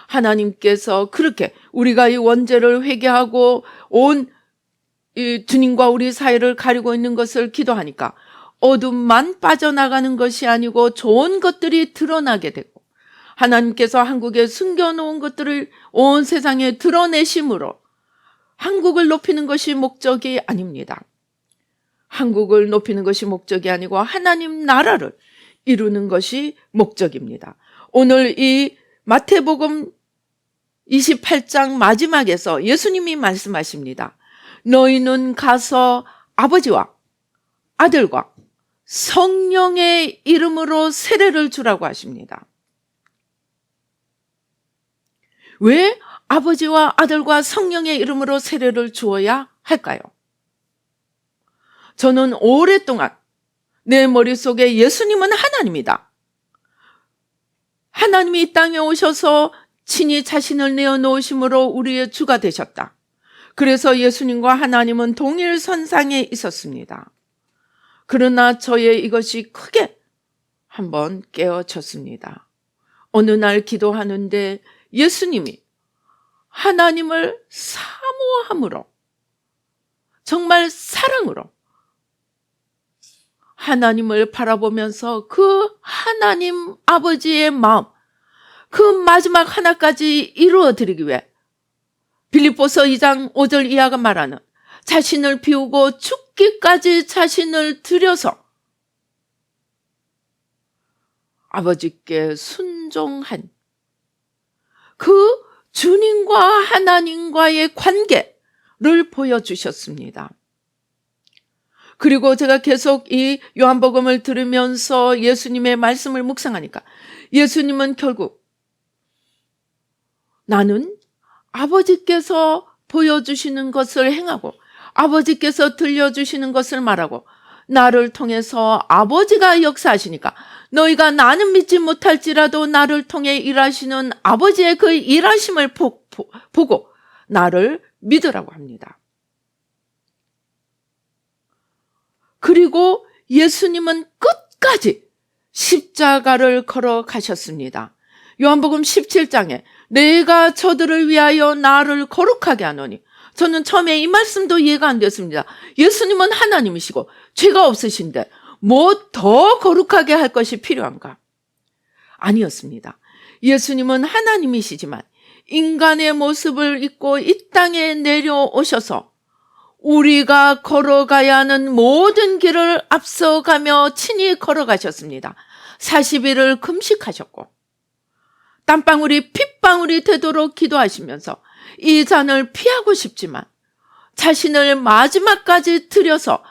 Speaker 2: 하나님께서 그렇게 우리가 이 원죄를 회개하고 온 이 주님과 우리 사이를 가리고 있는 것을 기도하니까 어둠만 빠져나가는 것이 아니고 좋은 것들이 드러나게 되고, 하나님께서 한국에 숨겨놓은 것들을 온 세상에 드러내심으로 한국을 높이는 것이 목적이 아닙니다. 한국을 높이는 것이 목적이 아니고 하나님 나라를 이루는 것이 목적입니다. 오늘 이 마태복음 28장 마지막에서 예수님이 말씀하십니다. 너희는 가서 아버지와 아들과 성령의 이름으로 세례를 주라고 하십니다. 왜 아버지와 아들과 성령의 이름으로 세례를 주어야 할까요? 저는 오랫동안 내 머릿속에 예수님은 하나님이다. 하나님이 이 땅에 오셔서 친히 자신을 내어놓으심으로 우리의 주가 되셨다. 그래서 예수님과 하나님은 동일 선상에 있었습니다. 그러나 저의 이것이 크게 한번 깨어졌습니다. 어느 날 기도하는데 예수님이 하나님을 사모함으로, 정말 사랑으로 하나님을 바라보면서 그 하나님 아버지의 마음, 그 마지막 하나까지 이루어드리기 위해 빌립보서 2장 5절 이하가 말하는 자신을 비우고 죽기까지 자신을 들여서 아버지께 순종한 그 주님과 하나님과의 관계를 보여주셨습니다. 그리고 제가 계속 이 요한복음을 들으면서 예수님의 말씀을 묵상하니까 예수님은 결국 나는 아버지께서 보여주시는 것을 행하고 아버지께서 들려주시는 것을 말하고 나를 통해서 아버지가 역사하시니까 너희가 나는 믿지 못할지라도 나를 통해 일하시는 아버지의 그 일하심을 보고 나를 믿으라고 합니다. 그리고 예수님은 끝까지 십자가를 걸어가셨습니다. 요한복음 17장에 내가 저들을 위하여 나를 거룩하게 하노니, 저는 처음에 이 말씀도 이해가 안 됐습니다. 예수님은 하나님이시고 죄가 없으신데 뭐 더 거룩하게 할 것이 필요한가? 아니었습니다. 예수님은 하나님이시지만 인간의 모습을 입고 이 땅에 내려오셔서 우리가 걸어가야 하는 모든 길을 앞서가며 친히 걸어가셨습니다. 40일을 금식하셨고 땀방울이 핏방울이 되도록 기도하시면서 이 잔을 피하고 싶지만 자신을 마지막까지 드려서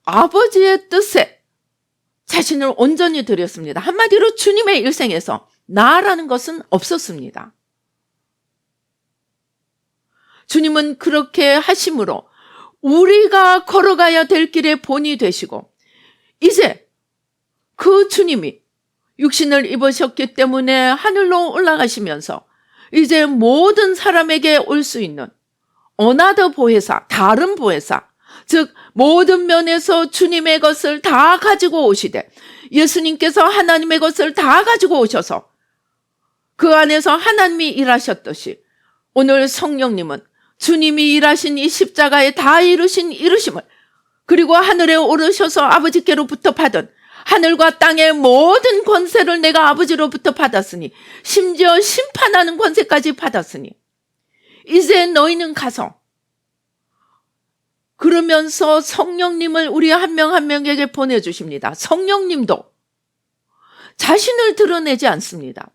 Speaker 2: 아버지의 뜻에 자신을 온전히 드렸습니다. 한마디로 주님의 일생에서 나라는 것은 없었습니다. 주님은 그렇게 하심으로 우리가 걸어가야 될 길의 본이 되시고 이제 그 주님이 육신을 입으셨기 때문에 하늘로 올라가시면서 이제 모든 사람에게 올 수 있는 어나더 보혜사, 다른 보혜사, 즉 모든 면에서 주님의 것을 다 가지고 오시되 예수님께서 하나님의 것을 다 가지고 오셔서 그 안에서 하나님이 일하셨듯이 오늘 성령님은 주님이 일하신 이 십자가에 다 이루신 이루심을, 그리고 하늘에 오르셔서 아버지께로부터 받은 하늘과 땅의 모든 권세를 내가 아버지로부터 받았으니 심지어 심판하는 권세까지 받았으니 이제 너희는 가서, 그러면서 성령님을 우리 한 명 한 명에게 보내주십니다. 성령님도 자신을 드러내지 않습니다.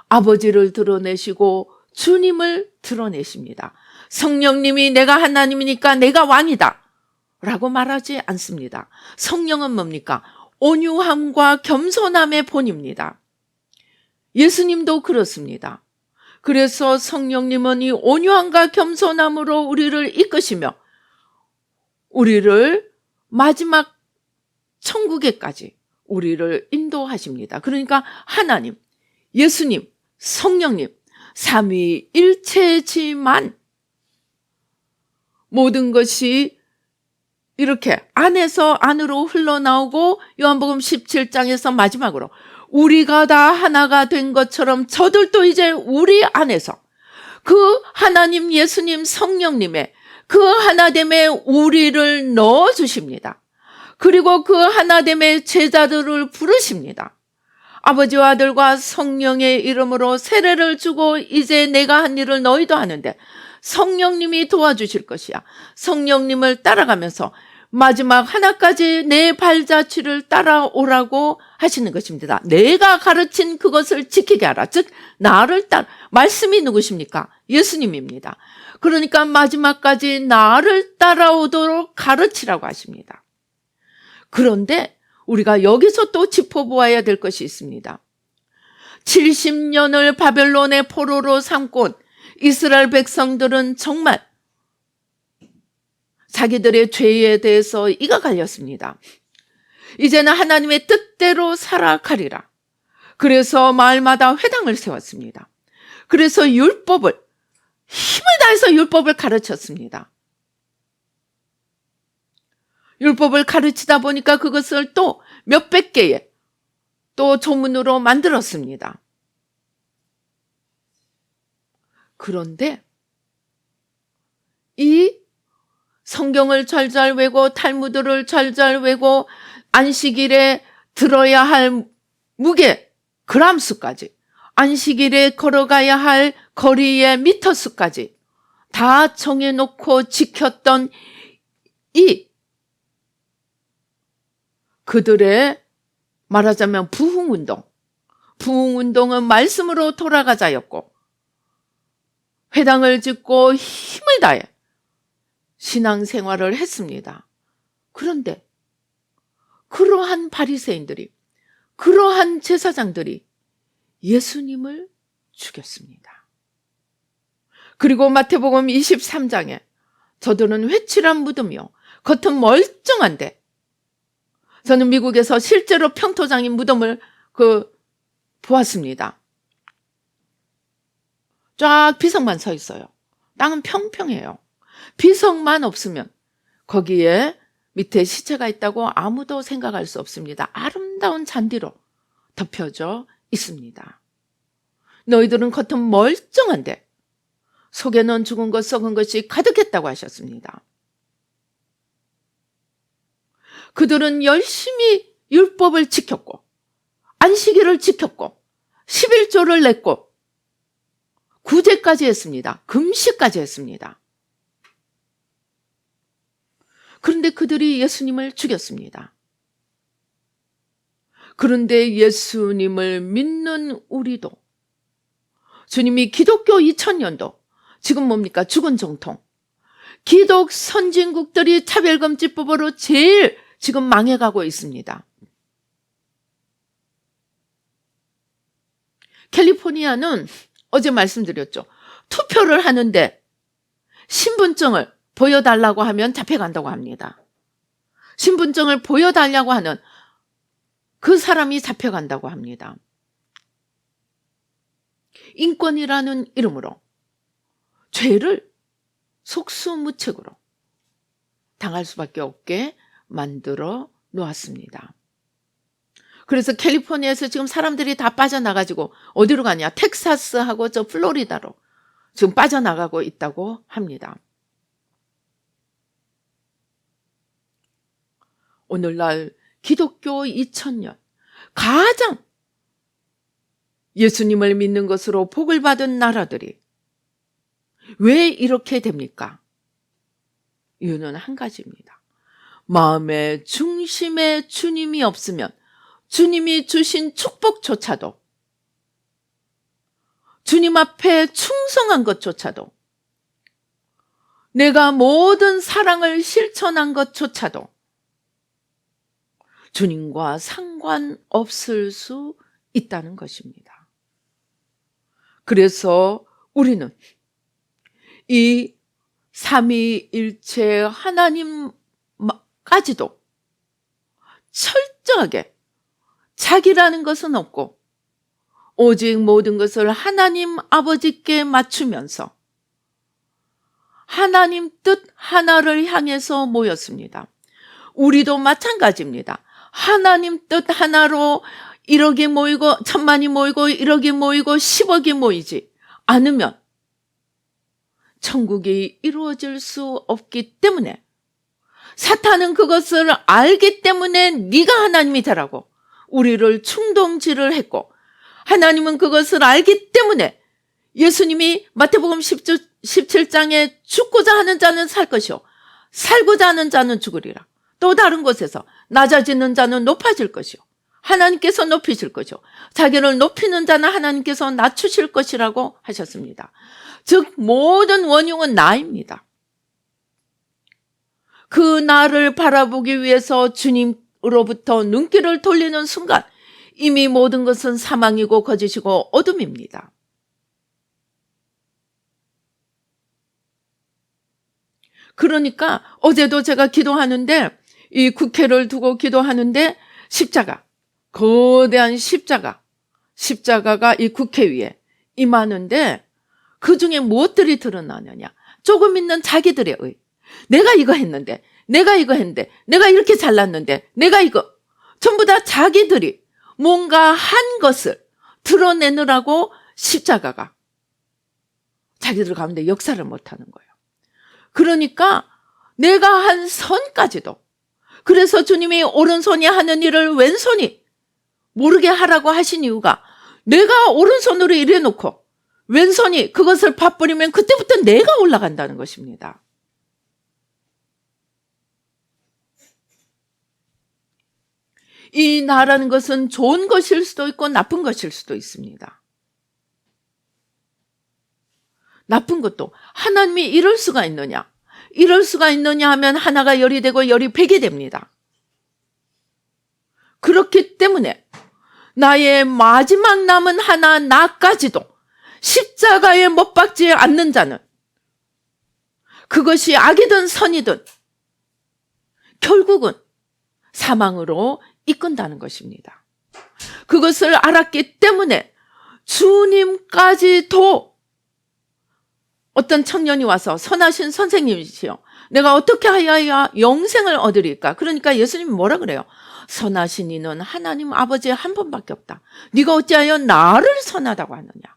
Speaker 2: 아버지를 드러내시고 주님을 드러내십니다. 성령님이 내가 하나님이니까 내가 왕이다 라고 말하지 않습니다. 성령은 뭡니까? 온유함과 겸손함의 본입니다. 예수님도 그렇습니다. 그래서 성령님은 이 온유함과 겸손함으로 우리를 이끄시며 우리를 마지막 천국에까지 우리를 인도하십니다. 그러니까 하나님, 예수님, 성령님, 삼위일체지만 모든 것이 이렇게 안에서 안으로 흘러나오고 요한복음 17장에서 마지막으로 우리가 다 하나가 된 것처럼 저들도 이제 우리 안에서 그 하나님, 예수님, 성령님의 그 하나됨에 우리를 넣어주십니다. 그리고 그 하나됨의 제자들을 부르십니다. 아버지와 아들과 성령의 이름으로 세례를 주고 이제 내가 한 일을 너희도 하는데 성령님이 도와주실 것이야. 성령님을 따라가면서 마지막 하나까지 내 발자취를 따라오라고 하시는 것입니다. 내가 가르친 그것을 지키게 하라. 즉 나를 따라, 말씀이 누구십니까? 예수님입니다. 그러니까 마지막까지 나를 따라오도록 가르치라고 하십니다. 그런데 우리가 여기서 또 짚어보아야 될 것이 있습니다. 70년을 바벨론의 포로로 삼고 온 이스라엘 백성들은 정말 자기들의 죄에 대해서 이가 갈렸습니다. 이제는 하나님의 뜻대로 살아가리라. 그래서 마을마다 회당을 세웠습니다. 그래서 율법을, 힘을 다해서 율법을 가르쳤습니다. 율법을 가르치다 보니까 그것을 또 몇백 개의 또 조문으로 만들었습니다. 그런데 이 성경을 잘잘 외고 탈무드를 잘잘 외고 안식일에 들어야 할 무게 그람수까지, 안식일에 걸어가야 할 거리의 미터수까지 다 정해놓고 지켰던 이 그들의 말하자면 부흥운동, 부흥운동은 말씀으로 돌아가자였고 회당을 짓고 힘을 다해 신앙생활을 했습니다. 그런데 그러한 바리새인들이, 그러한 제사장들이 예수님을 죽였습니다. 그리고 마태복음 23장에 저들은 회칠한 무덤이요, 겉은 멀쩡한데, 저는 미국에서 실제로 평토장인 무덤을 보았습니다. 쫙 비석만 서 있어요. 땅은 평평해요. 비석만 없으면 거기에 밑에 시체가 있다고 아무도 생각할 수 없습니다. 아름다운 잔디로 덮여져 있습니다. 너희들은 겉은 멀쩡한데 속에는 죽은 것 썩은 것이 가득했다고 하셨습니다. 그들은 열심히 율법을 지켰고 안식일을 지켰고 11조를 냈고 구제까지 했습니다. 금식까지 했습니다. 그런데 그들이 예수님을 죽였습니다. 그런데 예수님을 믿는 우리도, 주님이 기독교 2000년도, 지금 뭡니까? 죽은 정통. 기독 선진국들이 차별금지법으로 제일 지금 망해가고 있습니다. 캘리포니아는 어제 말씀드렸죠. 투표를 하는데 신분증을 보여달라고 하면 잡혀간다고 합니다. 신분증을 보여달라고 하는 그 사람이 잡혀간다고 합니다. 인권이라는 이름으로 죄를 속수무책으로 당할 수밖에 없게 만들어 놓았습니다. 그래서 캘리포니아에서 지금 사람들이 다 빠져나가지고 어디로 가냐? 텍사스하고 저 플로리다로 지금 빠져나가고 있다고 합니다. 오늘날 기독교 2000년 가장 예수님을 믿는 것으로 복을 받은 나라들이 왜 이렇게 됩니까? 이유는 한 가지입니다. 마음의 중심에 주님이 없으면 주님이 주신 축복조차도, 주님 앞에 충성한 것조차도, 내가 모든 사랑을 실천한 것조차도 주님과 상관없을 수 있다는 것입니다. 그래서 우리는 이 삼위일체 하나님까지도 철저하게 자기라는 것은 없고 오직 모든 것을 하나님 아버지께 맞추면서 하나님 뜻 하나를 향해서 모였습니다. 우리도 마찬가지입니다. 하나님 뜻 하나로 1억이 모이고 1000만이 모이고 1억이 모이고 10억이 모이지 않으면 천국이 이루어질 수 없기 때문에, 사탄은 그것을 알기 때문에 네가 하나님이 되라고 우리를 충동질을 했고, 하나님은 그것을 알기 때문에 예수님이 마태복음 17장에 죽고자 하는 자는 살 것이요 살고자 하는 자는 죽으리라. 또 다른 곳에서 낮아지는 자는 높아질 것이요 하나님께서 높이실 것이요 자기를 높이는 자는 하나님께서 낮추실 것이라고 하셨습니다. 즉 모든 원흉은 나입니다. 그 나를 바라보기 위해서 주님으로부터 눈길을 돌리는 순간 이미 모든 것은 사망이고 거짓이고 어둠입니다. 그러니까 어제도 제가 기도하는데, 이 국회를 두고 기도하는데 십자가, 거대한 십자가가 이 국회 위에 임하는데 그 중에 무엇들이 드러나느냐? 조금 있는 자기들의 의. 내가 이거 했는데, 내가 이거 했는데, 내가 이렇게 잘났는데, 내가 이거. 전부 다 자기들이 뭔가 한 것을 드러내느라고 십자가가 자기들 가운데 역사를 못하는 거예요. 그러니까 내가 한 선까지도, 그래서 주님이 오른손이 하는 일을 왼손이 모르게 하라고 하신 이유가, 내가 오른손으로 일해놓고 왼손이 그것을 밥버리면 그때부터 내가 올라간다는 것입니다. 이 나라는 것은 좋은 것일 수도 있고 나쁜 것일 수도 있습니다. 나쁜 것도 하나님이 이럴 수가 있느냐? 이럴 수가 있느냐 하면 하나가 열이 되고 열이 백이 됩니다. 그렇기 때문에 나의 마지막 남은 하나 나까지도 십자가에 못 박지 않는 자는 그것이 악이든 선이든 결국은 사망으로 이끈다는 것입니다. 그것을 알았기 때문에 주님까지도 어떤 청년이 와서 선하신 선생님이시여 내가 어떻게 하여야 영생을 얻으리까? 그러니까 예수님이 뭐라 그래요? 선하신 이는 하나님 아버지 한 분밖에 없다. 네가 어찌하여 나를 선하다고 하느냐?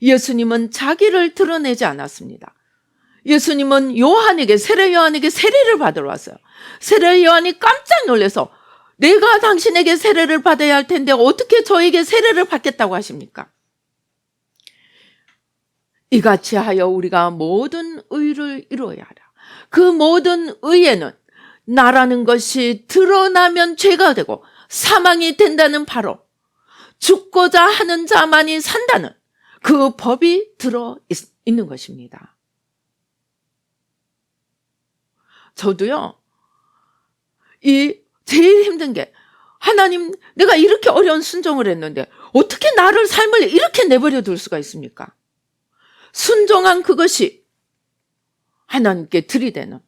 Speaker 2: 예수님은 자기를 드러내지 않았습니다. 예수님은 요한에게 세례 요한에게 세례를 받으러 왔어요. 세례 요한이 깜짝 놀라서 내가 당신에게 세례를 받아야 할 텐데 어떻게 저에게 세례를 받겠다고 하십니까? 이같이 하여 우리가 모든 의를 이루어야 하라. 그 모든 의에는 나라는 것이 드러나면 죄가 되고 사망이 된다는 바로 죽고자 하는 자만이 산다는 그 법이 들어 있는 것입니다. 저도요, 제일 힘든 게 하나님 내가 이렇게 어려운 순종을 했는데 어떻게 나를 삶을 이렇게 내버려 둘 수가 있습니까? 순종한 그것이 하나님께 들이대는,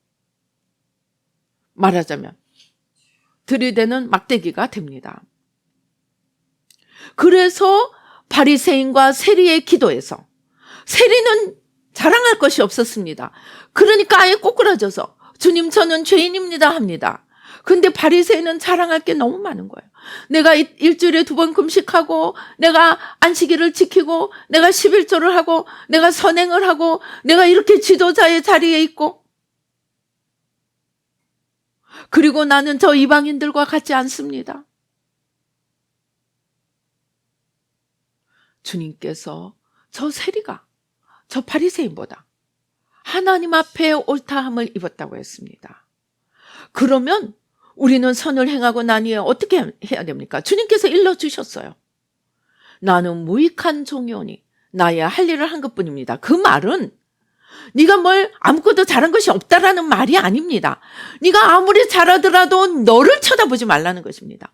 Speaker 2: 말하자면 들이대는 막대기가 됩니다. 그래서 바리새인과 세리의 기도에서 세리는 자랑할 것이 없었습니다. 그러니까 아예 꼬꾸라져서 주님 저는 죄인입니다 합니다. 근데 바리새인은 자랑할 게 너무 많은 거예요. 내가 일주일에 2번 금식하고 내가 안식일을 지키고 내가 11조를 하고 내가 선행을 하고 내가 이렇게 지도자의 자리에 있고 그리고 나는 저 이방인들과 같지 않습니다. 주님께서 저 세리가 저 바리새인보다 하나님 앞에 옳다함을 입었다고 했습니다. 그러면 우리는 선을 행하고 난 후에 어떻게 해야 됩니까? 주님께서 일러주셨어요. 나는 무익한 종이오니 나의 할 일을 한 것뿐입니다. 그 말은 네가 뭘 아무것도 잘한 것이 없다라는 말이 아닙니다. 네가 아무리 잘하더라도 너를 쳐다보지 말라는 것입니다.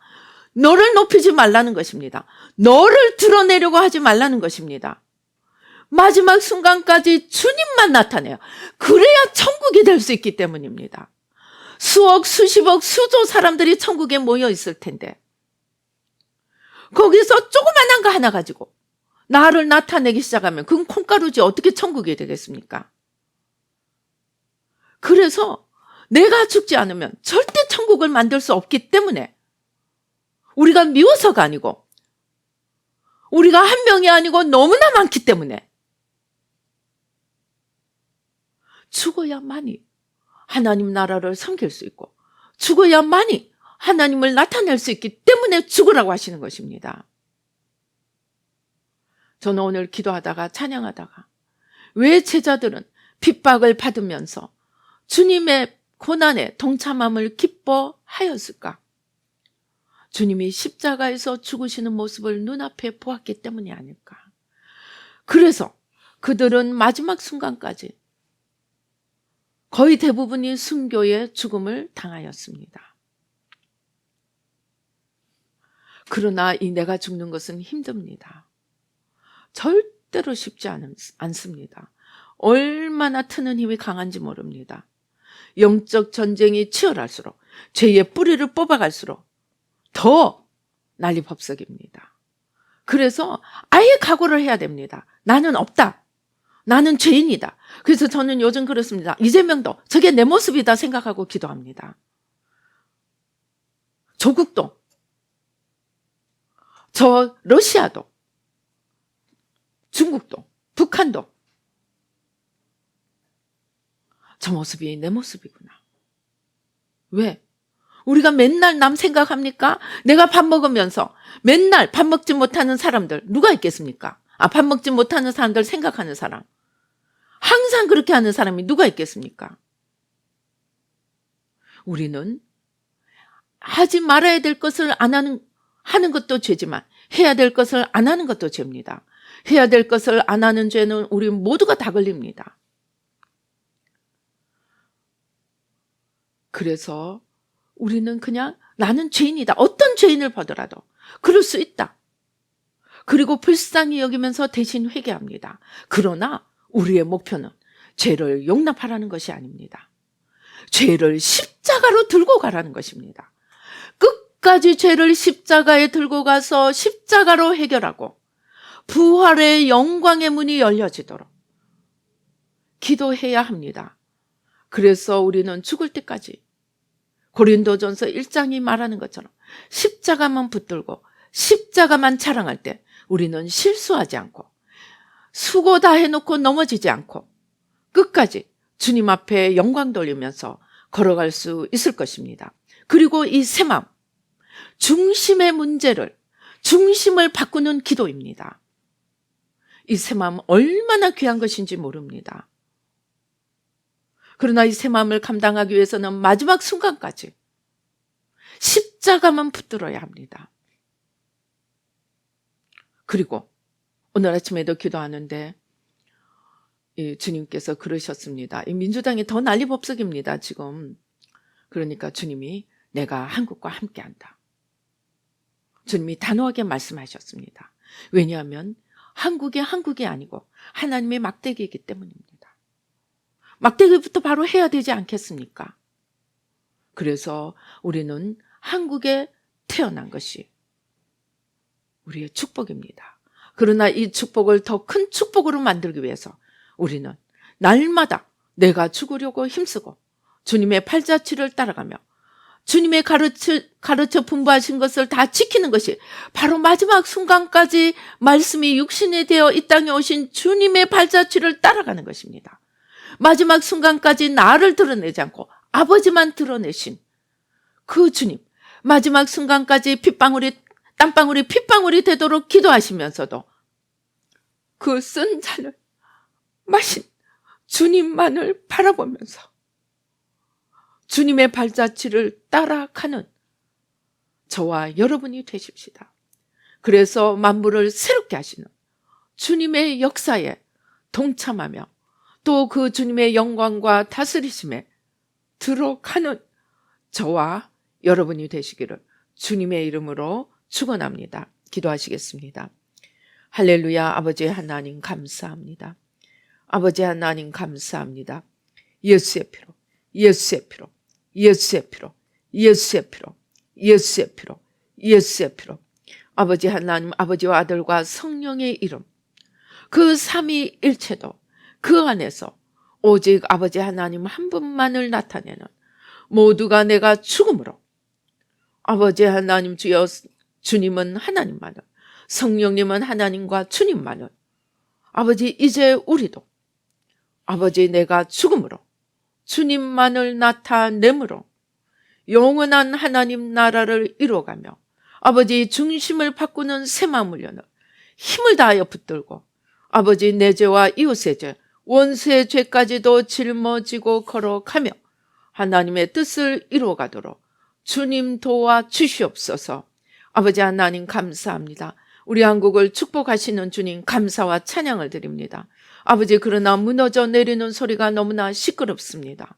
Speaker 2: 너를 높이지 말라는 것입니다. 너를 드러내려고 하지 말라는 것입니다. 마지막 순간까지 주님만 나타내요. 그래야 천국이 될 수 있기 때문입니다. 수억, 수십억, 수조 사람들이 천국에 모여 있을 텐데 거기서 조그만한 거 하나 가지고 나를 나타내기 시작하면 그건 콩가루지 어떻게 천국이 되겠습니까? 그래서 내가 죽지 않으면 절대 천국을 만들 수 없기 때문에 우리가 미워서가 아니고 우리가 한 명이 아니고 너무나 많기 때문에 죽어야만이 하나님 나라를 섬길 수 있고 죽어야만이 하나님을 나타낼 수 있기 때문에 죽으라고 하시는 것입니다. 저는 오늘 기도하다가 찬양하다가 왜 제자들은 핍박을 받으면서 주님의 고난에 동참함을 기뻐하였을까? 주님이 십자가에서 죽으시는 모습을 눈앞에 보았기 때문이 아닐까? 그래서 그들은 마지막 순간까지 거의 대부분이 순교의 죽음을 당하였습니다. 그러나 이 내가 죽는 것은 힘듭니다. 절대로 쉽지 않습니다. 얼마나 트는 힘이 강한지 모릅니다. 영적 전쟁이 치열할수록 죄의 뿌리를 뽑아갈수록 더 난리법석입니다. 그래서 아예 각오를 해야 됩니다. 나는 없다. 나는 죄인이다. 그래서 저는 요즘 그렇습니다. 이재명도 저게 내 모습이다 생각하고 기도합니다. 조국도, 저 러시아도, 중국도, 북한도 저 모습이 내 모습이구나. 왜? 우리가 맨날 남 생각합니까? 내가 밥 먹으면서 맨날 밥 먹지 못하는 사람들 누가 있겠습니까? 밥 먹지 못하는 사람들 생각하는 사람. 항상 그렇게 하는 사람이 누가 있겠습니까? 우리는 하지 말아야 될 것을 안 하는 것도 죄지만 해야 될 것을 안 하는 것도 죄입니다. 해야 될 것을 안 하는 죄는 우리 모두가 다 걸립니다. 그래서 우리는 그냥 나는 죄인이다. 어떤 죄인을 보더라도 그럴 수 있다. 그리고 불쌍히 여기면서 대신 회개합니다. 그러나 우리의 목표는 죄를 용납하라는 것이 아닙니다. 죄를 십자가로 들고 가라는 것입니다. 끝까지 죄를 십자가에 들고 가서 십자가로 해결하고 부활의 영광의 문이 열려지도록 기도해야 합니다. 그래서 우리는 죽을 때까지 고린도전서 1장이 말하는 것처럼 십자가만 붙들고 십자가만 자랑할 때 우리는 실수하지 않고 수고 다 해놓고 넘어지지 않고 끝까지 주님 앞에 영광 돌리면서 걸어갈 수 있을 것입니다. 그리고 이 새 마음, 중심의 문제를, 중심을 바꾸는 기도입니다. 이 새 마음 얼마나 귀한 것인지 모릅니다. 그러나 이 새 마음을 감당하기 위해서는 마지막 순간까지 십자가만 붙들어야 합니다. 그리고 오늘 아침에도 기도하는데 주님께서 그러셨습니다. 이 민주당이 더 난리법석입니다, 지금. 그러니까 주님이 내가 한국과 함께한다. 주님이 단호하게 말씀하셨습니다. 왜냐하면 한국이 아니고 하나님의 막대기이기 때문입니다. 막대기부터 바로 해야 되지 않겠습니까? 그래서 우리는 한국에 태어난 것이 우리의 축복입니다. 그러나 이 축복을 더 큰 축복으로 만들기 위해서 우리는 날마다 내가 죽으려고 힘쓰고 주님의 팔자취를 따라가며 주님의 가르쳐 분부하신 것을 다 지키는 것이 바로 마지막 순간까지 말씀이 육신이 되어 이 땅에 오신 주님의 발자취를 따라가는 것입니다. 마지막 순간까지 나를 드러내지 않고 아버지만 드러내신 그 주님, 마지막 순간까지 땀방울이 핏방울이 되도록 기도하시면서도 그 쓴 잔을 마신 주님만을 바라보면서 주님의 발자취를 따라가는 저와 여러분이 되십시다. 그래서 만물을 새롭게 하시는 주님의 역사에 동참하며 또 그 주님의 영광과 다스리심에 들어가는 저와 여러분이 되시기를 주님의 이름으로 축원합니다. 기도하시겠습니다. 할렐루야. 아버지 하나님 감사합니다. 아버지 하나님 감사합니다. 예수의 피로, 예수의 피로, 예수의 피로, 예수의 피로, 예수의 피로, 예수의 피로. 아버지 하나님, 아버지와 아들과 성령의 이름, 그 삼위일체도 그 안에서 오직 아버지 하나님 한 분만을 나타내는 모두가 내가 죽음으로 아버지 하나님 주여 주님은 하나님만을, 성령님은 하나님과 주님만을, 아버지 이제 우리도 아버지 내가 죽음으로 주님만을 나타내므로 영원한 하나님 나라를 이루어가며 아버지 중심을 바꾸는 새 마음을 여는 힘을 다하여 붙들고 아버지 내 죄와 이웃의 죄, 원수의 죄까지도 짊어지고 걸어가며 하나님의 뜻을 이루어가도록 주님 도와 주시옵소서. 아버지 하나님 감사합니다. 우리 한국을 축복하시는 주님 감사와 찬양을 드립니다. 아버지 그러나 무너져 내리는 소리가 너무나 시끄럽습니다.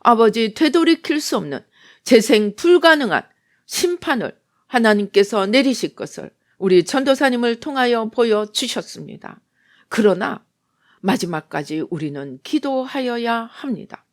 Speaker 2: 아버지 되돌이킬 수 없는 재생 불가능한 심판을 하나님께서 내리실 것을 우리 전도사님을 통하여 보여주셨습니다. 그러나 마지막까지 우리는 기도하여야 합니다.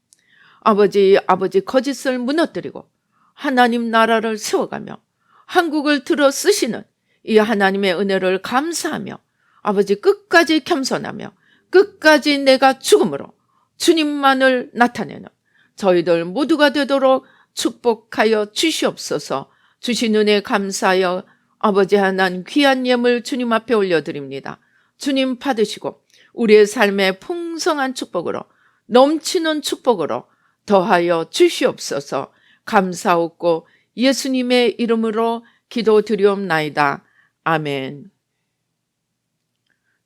Speaker 2: 아버지 거짓을 무너뜨리고 하나님 나라를 세워가며 한국을 들어 쓰시는 이 하나님의 은혜를 감사하며 아버지 끝까지 겸손하며 끝까지 내가 죽음으로 주님만을 나타내는 저희들 모두가 되도록 축복하여 주시옵소서. 주신 은혜 감사하여 아버지 하나님 귀한 예물 주님 앞에 올려드립니다. 주님 받으시고 우리의 삶의 풍성한 축복으로 넘치는 축복으로 더하여 주시옵소서. 감사하고 예수님의 이름으로 기도드리옵나이다. 아멘.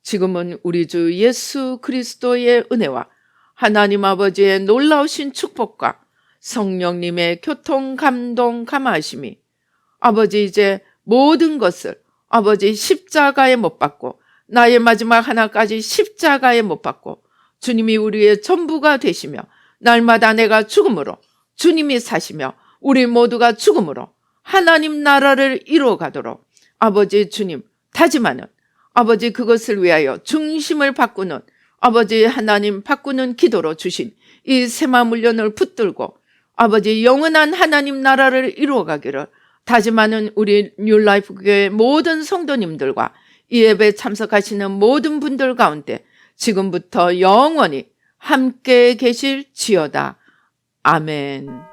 Speaker 2: 지금은 우리 주 예수 그리스도의 은혜와 하나님 아버지의 놀라우신 축복과 성령님의 교통 감동 감화하심이 아버지 이제 모든 것을 아버지 십자가에 못 박고 나의 마지막 하나까지 십자가에 못 박고 주님이 우리의 전부가 되시며 날마다 내가 죽음으로 주님이 사시며 우리 모두가 죽음으로 하나님 나라를 이루어가도록 아버지 주님 다짐하는 아버지 그것을 위하여 중심을 바꾸는 아버지 하나님 바꾸는 기도로 주신 이 세마물련을 붙들고 아버지 영원한 하나님 나라를 이루어가기를 다짐하는 우리 뉴라이프 교회 모든 성도님들과 이 예배 참석하시는 모든 분들 가운데 지금부터 영원히 함께 계실지어다. 아멘.